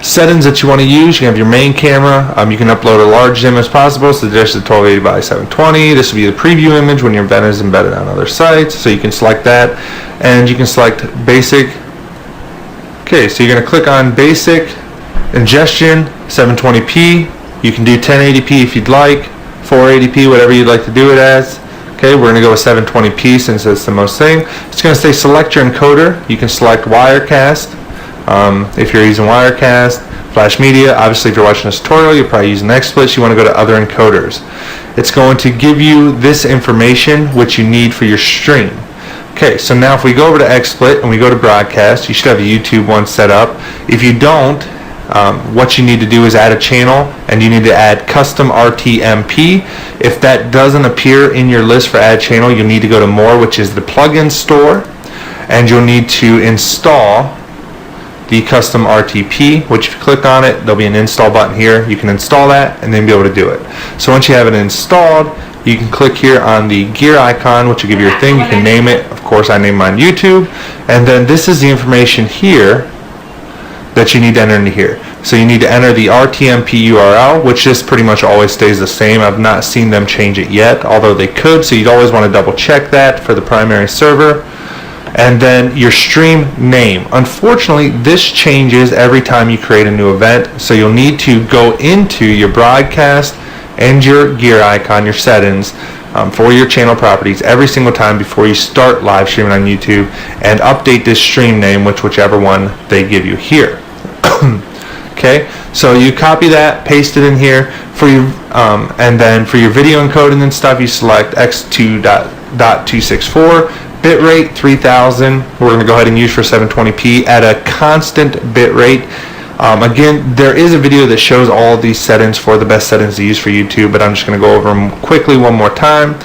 settings that you want to use. You can have your main camera. You can upload a large image as possible. So there's the 1280 by 720. This will be the preview image when your event is embedded on other sites. So you can select that, and you can select basic. Okay, so you're going to click on basic, ingestion, 720p. You can do 1080p if you'd like, 480p, whatever you'd like to do it as. Okay, we're going to go with 720p since it's the most thing. It's going to say select your encoder. You can select Wirecast if you're using Wirecast, Flash Media. Obviously, if you're watching this tutorial, you're probably using XSplit. You want to go to other encoders. It's going to give you this information which you need for your stream. Okay, so now if we go over to XSplit and we go to broadcast, you should have a YouTube one set up. If you don't, what you need to do is add a channel, and you need to add custom RTMP. If that doesn't appear in your list for add channel, you'll need to go to more, which is the plugin store, and you'll need to install the custom RTP, which if you click on it, there'll be an install button here. You can install that and then be able to do it. So once you have it installed, you can click here on the gear icon, which will give you your thing. You can name it. Of course, I named mine YouTube. And then this is the information here that you need to enter into here. So you need to enter the RTMP URL, which just pretty much always stays the same. I've not seen them change it yet, although they could, so you'd always want to double check that for the primary server. And then your stream name. Unfortunately, this changes every time you create a new event, so you'll need to go into your broadcast and your gear icon, your settings, for your channel properties every single time before you start live streaming on YouTube, and update this stream name with whichever one they give you here. Okay, so you copy that, paste it in here for your, and then for your video encoding and stuff, you select x2.264, bitrate 3000. We're going to go ahead and use for 720p at a constant bitrate. Again, there is a video that shows all of these settings for the best settings to use for YouTube, but I'm just going to go over them quickly one more time.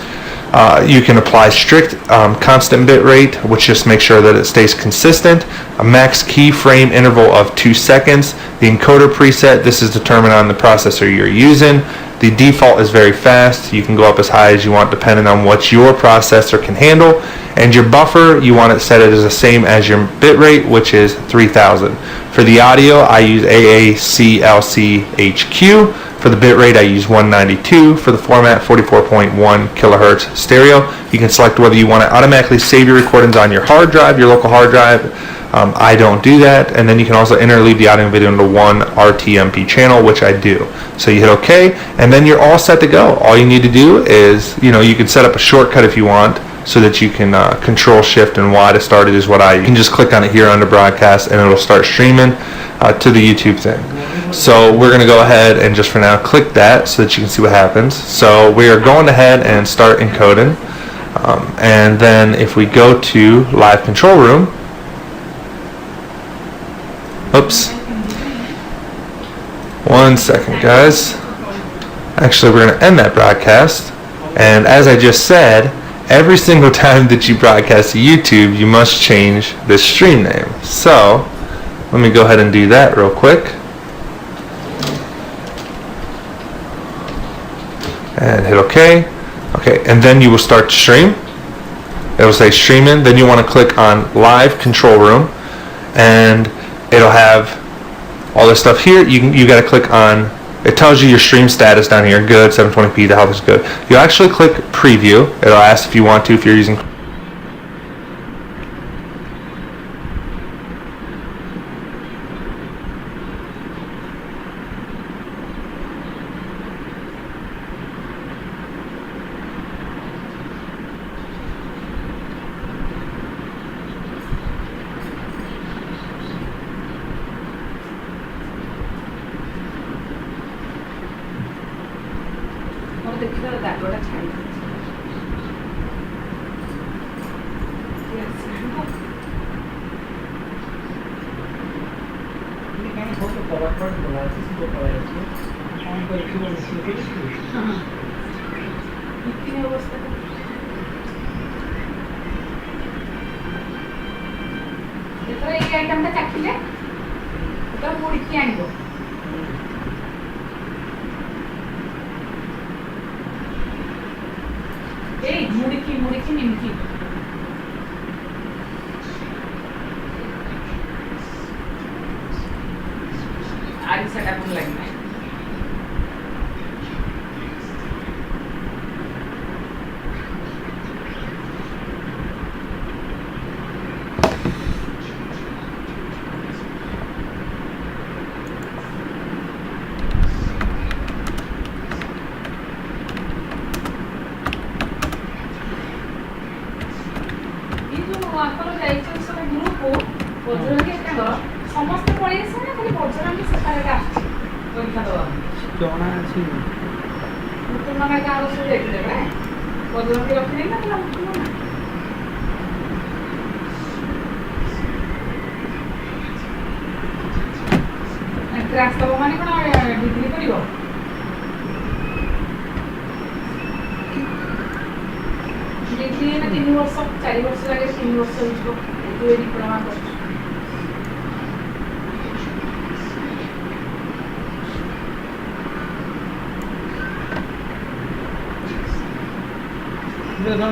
You can apply strict constant bit rate, which just makes sure that it stays consistent. A max keyframe interval of 2 seconds. The encoder preset, this is determined on the processor you're using. The default is very fast. You can go up as high as you want depending on what your processor can handle. And your buffer, you want it set as the same as your bit rate, which is 3000. For the audio, I use AACLCHQ. For the bitrate, I use 192. For the format, 44.1 kilohertz stereo. You can select whether you want to automatically save your recordings on your hard drive, your local hard drive. I don't do that. And then you can also interleave the audio and video into one RTMP channel, which I do. So you hit OK, and then you're all set to go. All you need to do is, you can set up a shortcut if you want, so that you can control shift and Y to start it is what I use. You can just click on it here under broadcast and it'll start streaming to the YouTube thing. So we're going to go ahead and just for now click that so that you can see what happens. So we are going ahead and start encoding. And then if we go to live control room, oops, 1 second guys. Actually, we're going to end that broadcast. And as I just said, every single time that you broadcast to YouTube, you must change the stream name. So let me go ahead and do that real quick. And hit OK. Okay, and then you will start to stream. It will say streaming. Then you want to click on live control room, and it'll have all this stuff here. You got to click on. It tells you your stream status down here. Good, 720p, the health is good. You actually click preview. It'll ask if you want to, if you're using.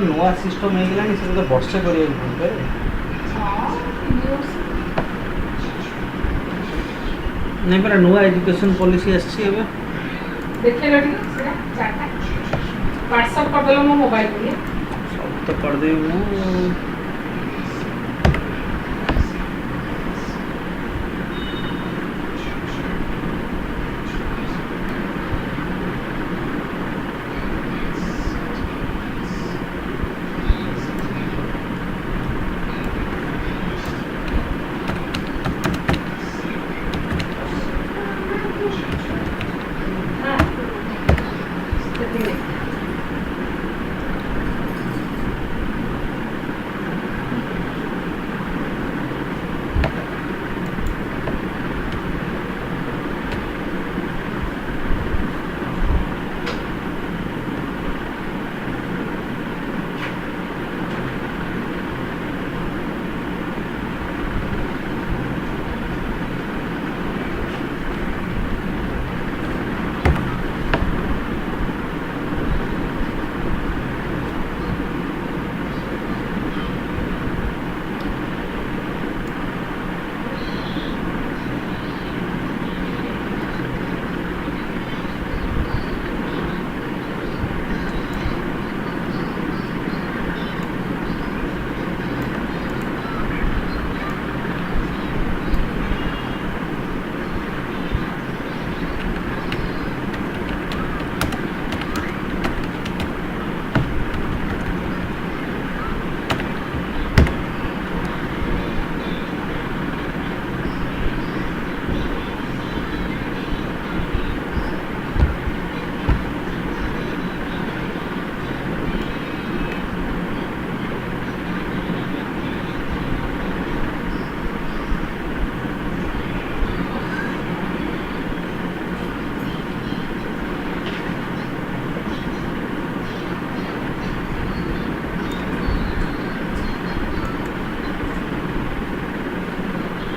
ନୂଆ system ହେଇଗଲାଣି ସେଟା ତ ବର୍ଷେ କରିବାକୁ ପଡିବ। नहीं परा नुआ एजुकेशन पॉलिसी आछि एबे देखिएगा ठीक है चाटा व्हाट्सएप कर देलो मो मोबाइल पे सब तो कर दे मु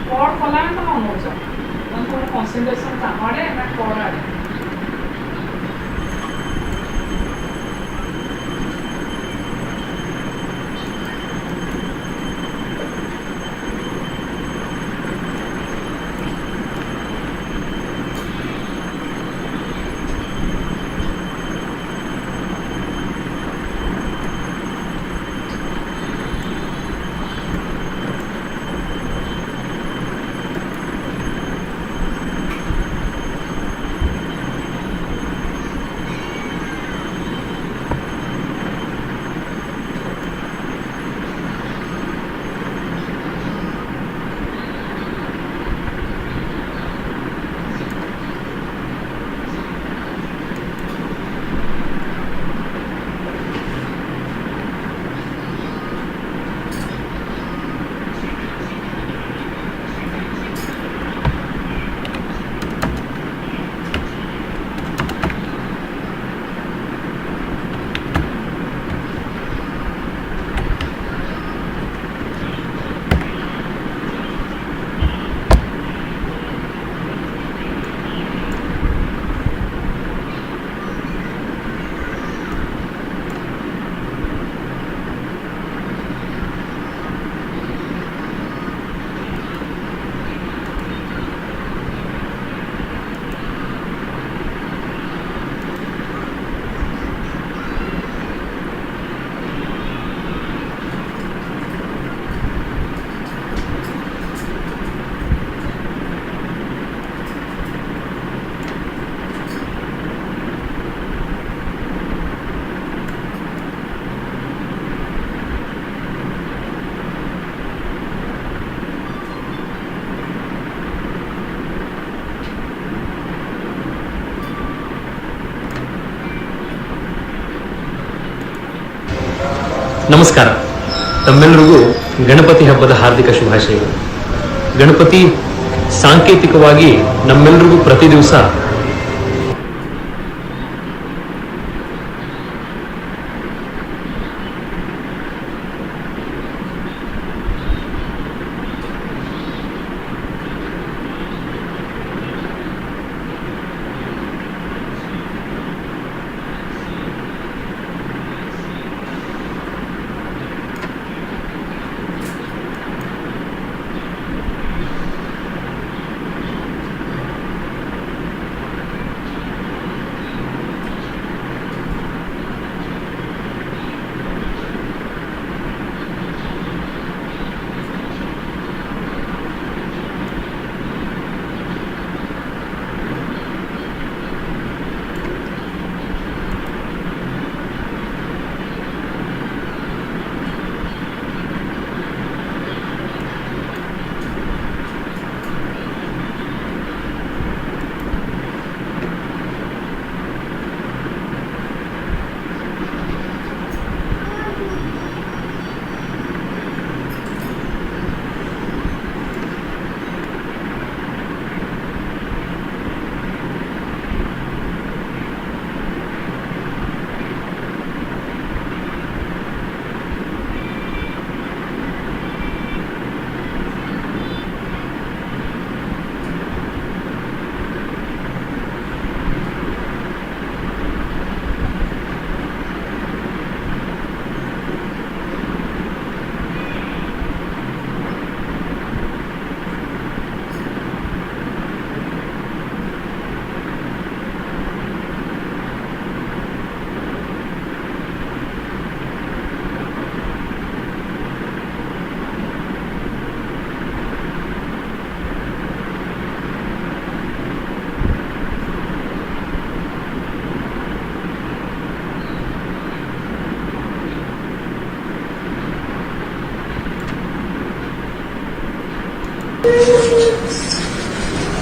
कोड खोला है तो ऑन हो जाए उनको कंसंट्रेशन का आड़े ना कोड आड़े ನಮಸ್ಕಾರ ತಮ್ಮೆಲ್ಲರಿಗೂ ಗಣಪತಿ ಹಬ್ಬದ ಹಾರ್ದಿಕ ಶುಭಾಶಯಗಳು. ಗಣಪತಿ ಸಾಂಕೇತಿಕವಾಗಿ ನಮ್ಮೆಲ್ಲರಿಗೂ ಪ್ರತಿ ದಿವಸ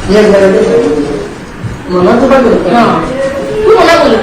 मला तू काय बोलतो तू मला बोल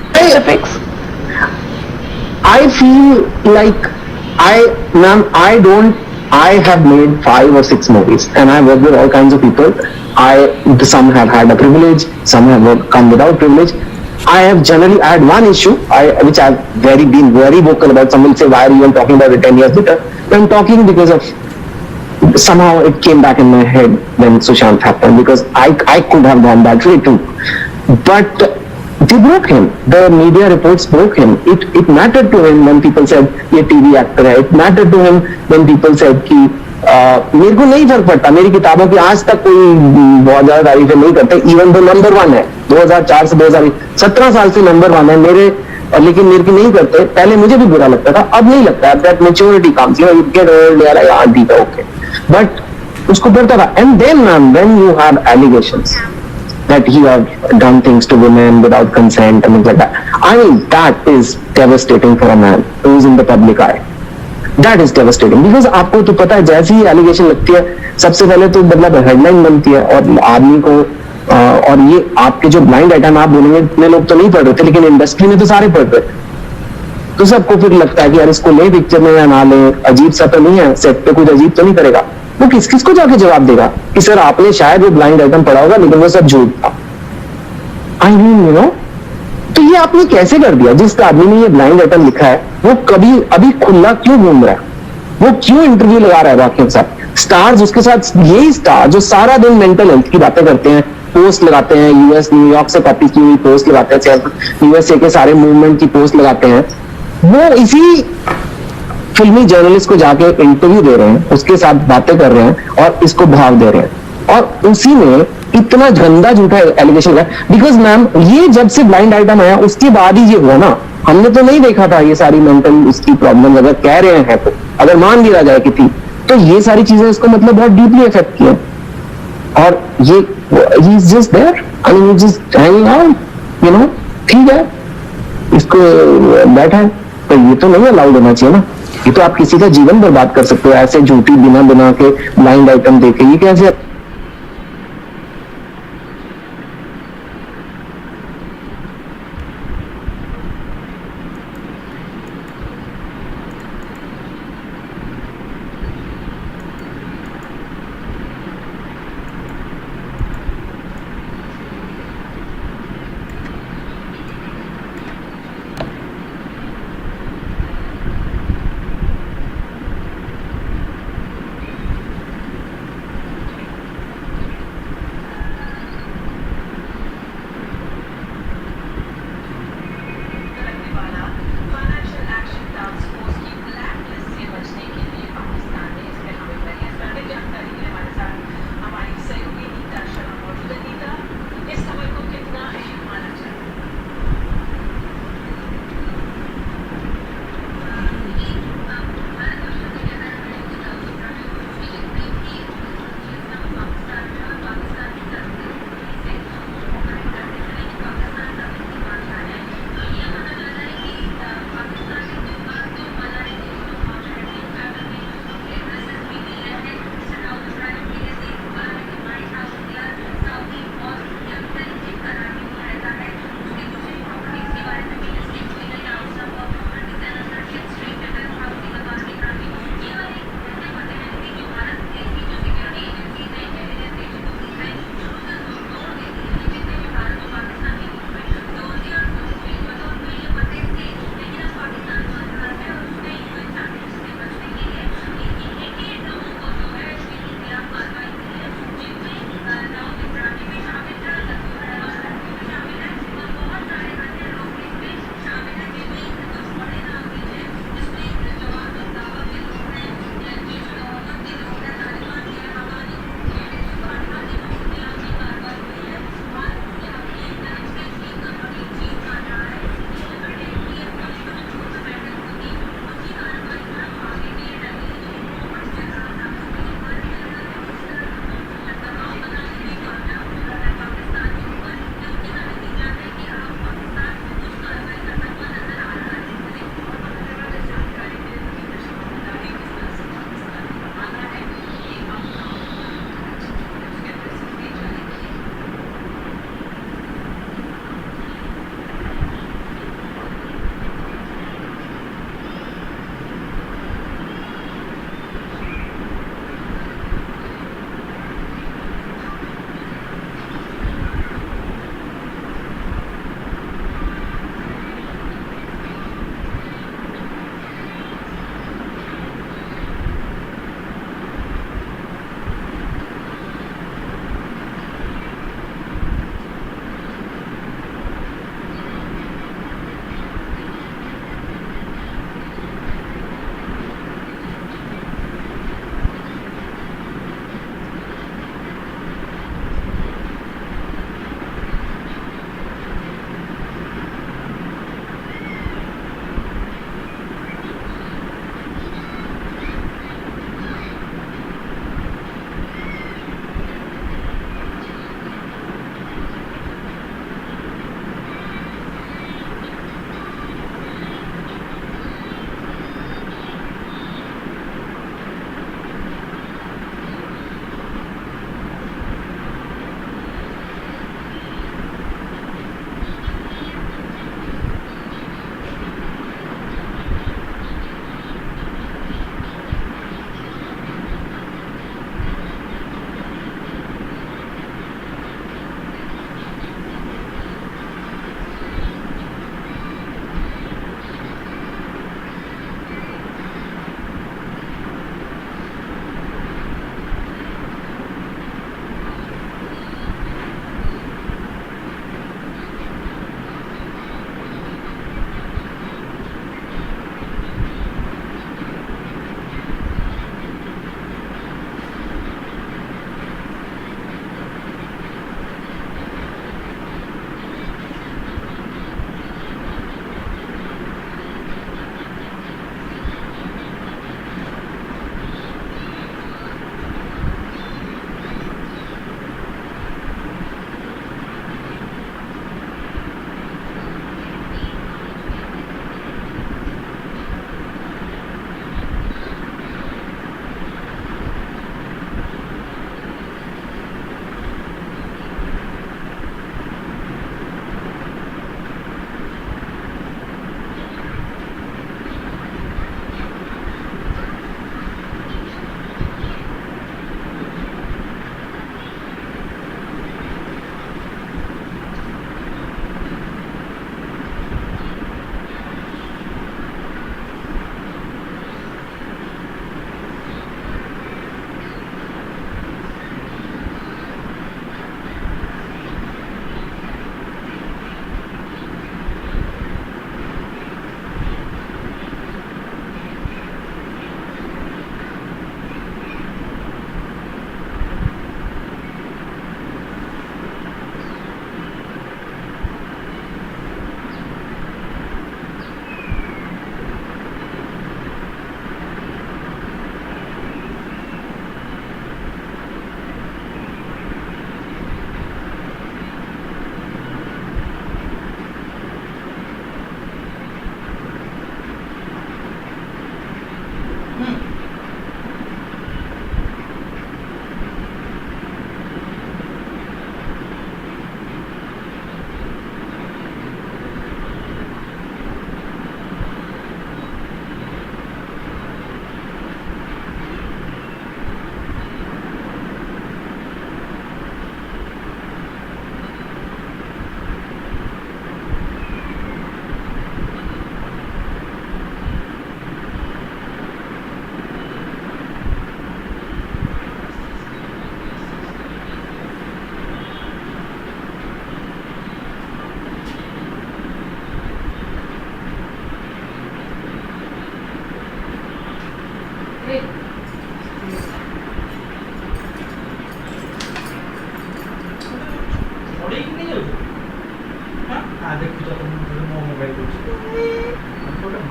Specifics. I feel like I have made 5 or 6 movies and I work with all kinds of people. Some have had a privilege, some have come without privilege. I had one issue which I've been very vocal about. Some will say, why are you even talking about it 10 years later? I'm talking because of somehow it came back in my head when Sushant happened, because I could have gone that way too. But they broke him. The media reports broke him. It mattered to him when people said ये TV actor है. It mattered to him when people said कि मेरे को नहीं फर्क पड़ता, मेरी किताबों की आज तक कोई बहुत ज्यादा तारीफें नहीं करते, इवन तो नंबर 1 है 2004 से 2017 साल से नंबर 1 है मेरे, लेकिन मेरे की नहीं करते. पहले मुझे भी बुरा लगता था, अब नहीं लगता. That maturity comes, you get old, यार यार ठीक है ओके. बट उसको डरता था. And then ma'am when you have allegations that you have done things to women without consent and things like that. I mean, that is devastating for a man who is in the public eye. That is devastating because आपको तो पता है जैसे ही allegation लगती है सबसे पहले तो मतलब हेडलाइन बनती है और आदमी को और ये आपके जो ब्लाइंड आइटम आप बोलेंगे इतने लोग तो नहीं पढ़ रहे थे, लेकिन इंडस्ट्री में तो सारे पढ़ रहे थे. तो सबको फिर लगता है कि यार इसको ले पिक्चर में या ना ले, अजीब सा तो नहीं है, सेट पे कुछ अजीब तो नहीं करेगा. वो किस को जाके जवाब देगा कि सर आपने शायद वो ब्लाइंड आइटम पढ़ा होगा लेकिन वो सब झूठ था. आई मीन यू नो, तो ये आपने कैसे कर दिया? जिस आदमी ने ये ब्लाइंड आइटम लिखा है वो कभी अभी खुला क्यों घूम रहा है? वो क्यों इंटरव्यू लगा रहा है बाकी के साथ? स्टार्स उसके साथ, यही स्टार जो सारा दिन मेंटल हेल्थ की बातें करते हैं, पोस्ट लगाते हैं, यूएस न्यूयॉर्क से कॉपी की हुई पोस्ट लगाते हैं, यूएसए के सारे मूवमेंट की पोस्ट लगाते हैं, वो इसी फिल्मी जर्नलिस्ट को जाके इंटरव्यू दे रहे हैं, उसके साथ बातें कर रहे हैं और इसको भाव दे रहे हैं और उसी में इतना गंदा झूठा एलिगेशन है. बिकॉज मैम ये जब से ब्लाइंड आइटम आया उसके बाद ही ये हुआ ना, हमने तो नहीं देखा था ये सारी मेंटल उसकी प्रॉब्लम. अगर कह रहे हैं तो अगर मान लिया जाए कि थी, तो ये सारी चीजें उसको मतलब बहुत डीपली इफेक्ट किया. और ये he is just there, I mean just hanging out, you know. ठीक है, इसको बैठा है, तो ये तो नहीं अलाउड होना चाहिए ना. ये तो आप किसी का जीवन बर्बाद कर सकते हो ऐसे झूठी बिना के ब्लाइंड आइटम देके. ये कैसे?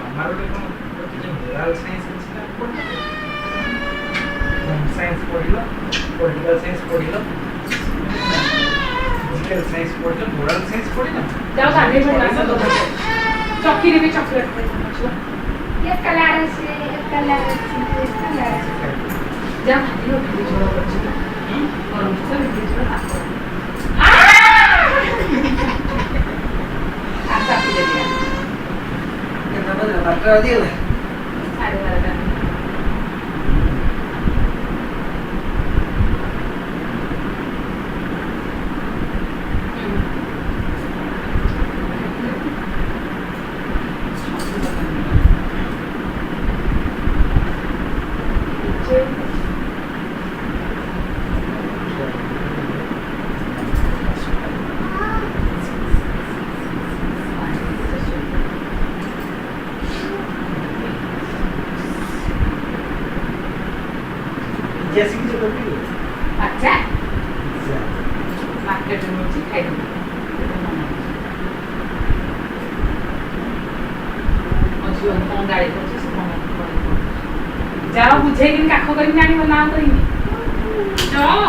ମାମାର ଗୋଟେ କ'ଣ ମୋରାଲ ସାଇନ୍ସ ଅଛି ନା ପଢ଼ିଲ ହୋମ୍ ସାଇନ୍ସ ପଢ଼ିଲ ପଲିଟିକାଲ ସାଇନ୍ସ ପଢ଼ିଲ ଫିଜିକାଲ ସାଇନ୍ସ ପଢ଼ିଲ ମୋରାଲ ସାଇନ୍ସ ପଢ଼ିଲ ଯାଅ ଗାଧେଇ ପଡ଼ିଲା ଚକିରେ ବି ଚକୋଲେଟ୍ ଖାଇଛ ये कलर से कलर जा खाली खाली छोड़ बच्चे और उससे भी छोड़ आता पी ले दिया ये तो बड़ा बड़ा दिया है अरे वाला जैसे कि जो करती है अच्छा मार्केट में मुझे खाई दो और जो हम गाड़ी को जिस जाओ बुझे कि काखो करी नानी बना करी जाओ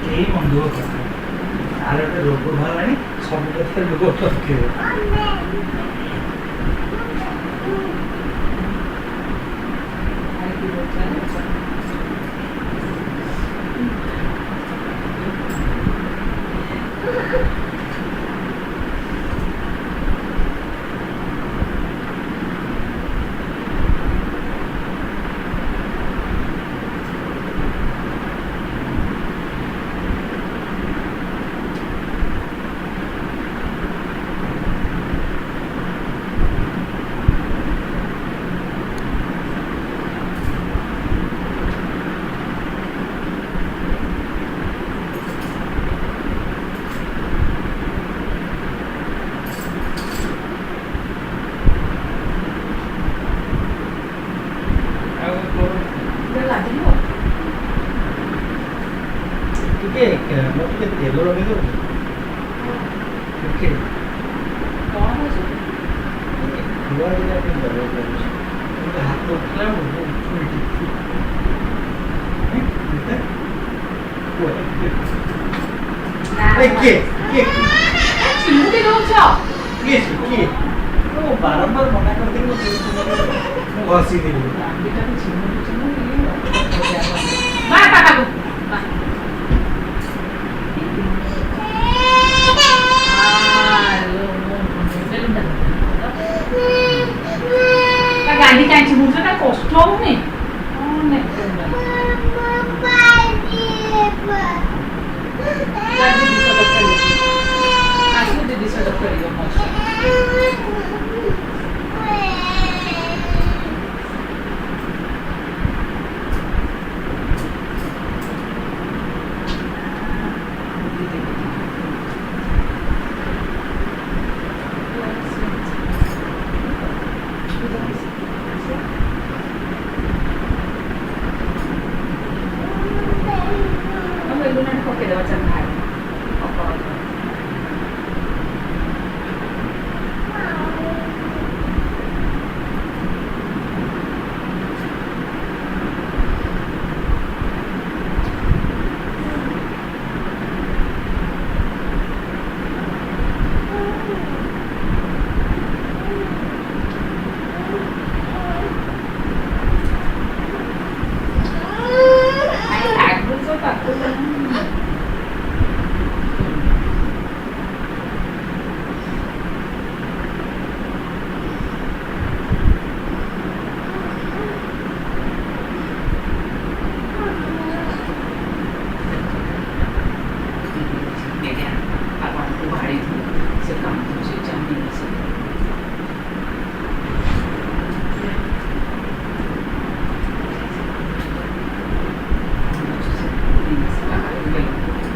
यही मंदो करता आरे पे रोग बाहर सब के लोग करके ଟିକେ ତେଲ ଲଗେଇ ଦେବୁ ଟିକେ କ'ଣ ହେଉଛି ଧୁଆ ଦିଟା ଟିକେ ଦରକାର ଲାଗୁଛି ହାତ ଉଠିଲା କିଏ ଚିମୁଟି ଦେଉଛ କିଏ କିଏ ମୁଁ ବାରମ୍ବାର ମନା କରିଦେବି ମୁଁ ଘଷିଦେବି ଦାଣ୍ଡିଟାକୁ ଚିମୁଟି ଚିମୁଟି ମା ପାଖକୁ गाड़ी कांची मुझे ना कष्ट होने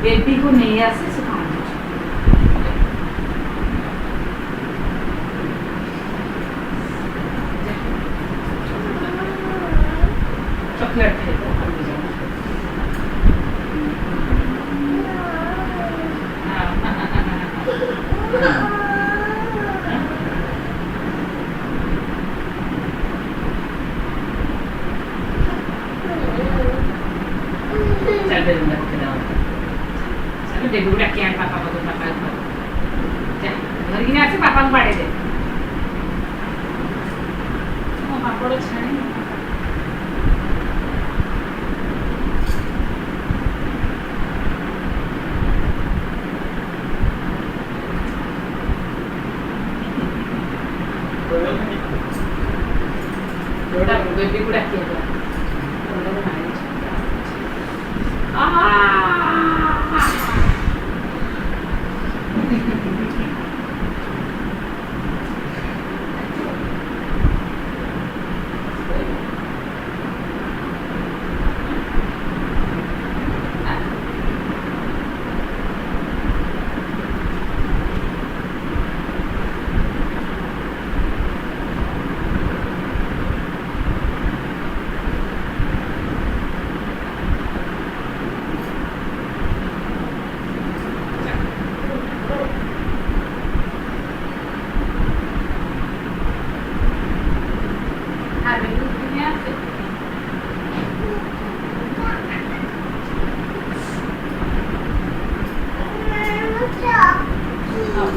बेबी को नहीं आसे सिखाना चॉकलेट है तो बेबी को डाकिए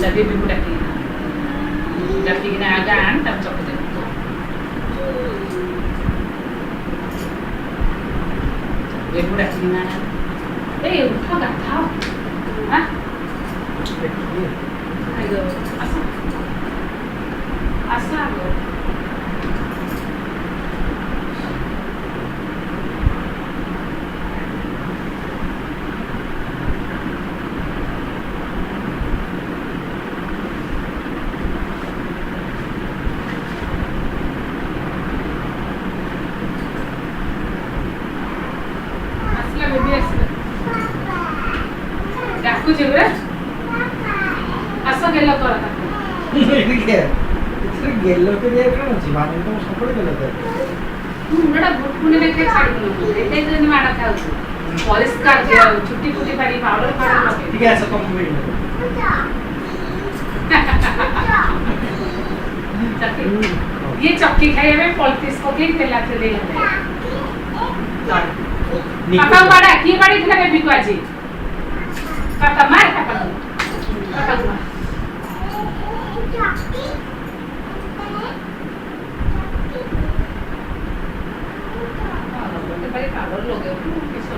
Jadi ibu udah agak tapi coba deh. Ibu udah gimana? Kau nggak tahu? Hah? Ayo, asal. डाकूची बरं असं गेलं तर आता गेलो तरी जीवाने तो सपोर्ट केलं तर मुंडा गुटकुने लेके साडी ते जण माडा खावतो पॉलिश काढ छुट्टी फुटी पाडी पावडर काढा ठीक आहे असं कॉम्प्लिमेंट ये चक्की खाए में पॉलिटिक्स को के तेला से ले पापा बड़ा की बड़ी खना के बिकवाजी पापा मार पापा पापा पावडर लोगे किस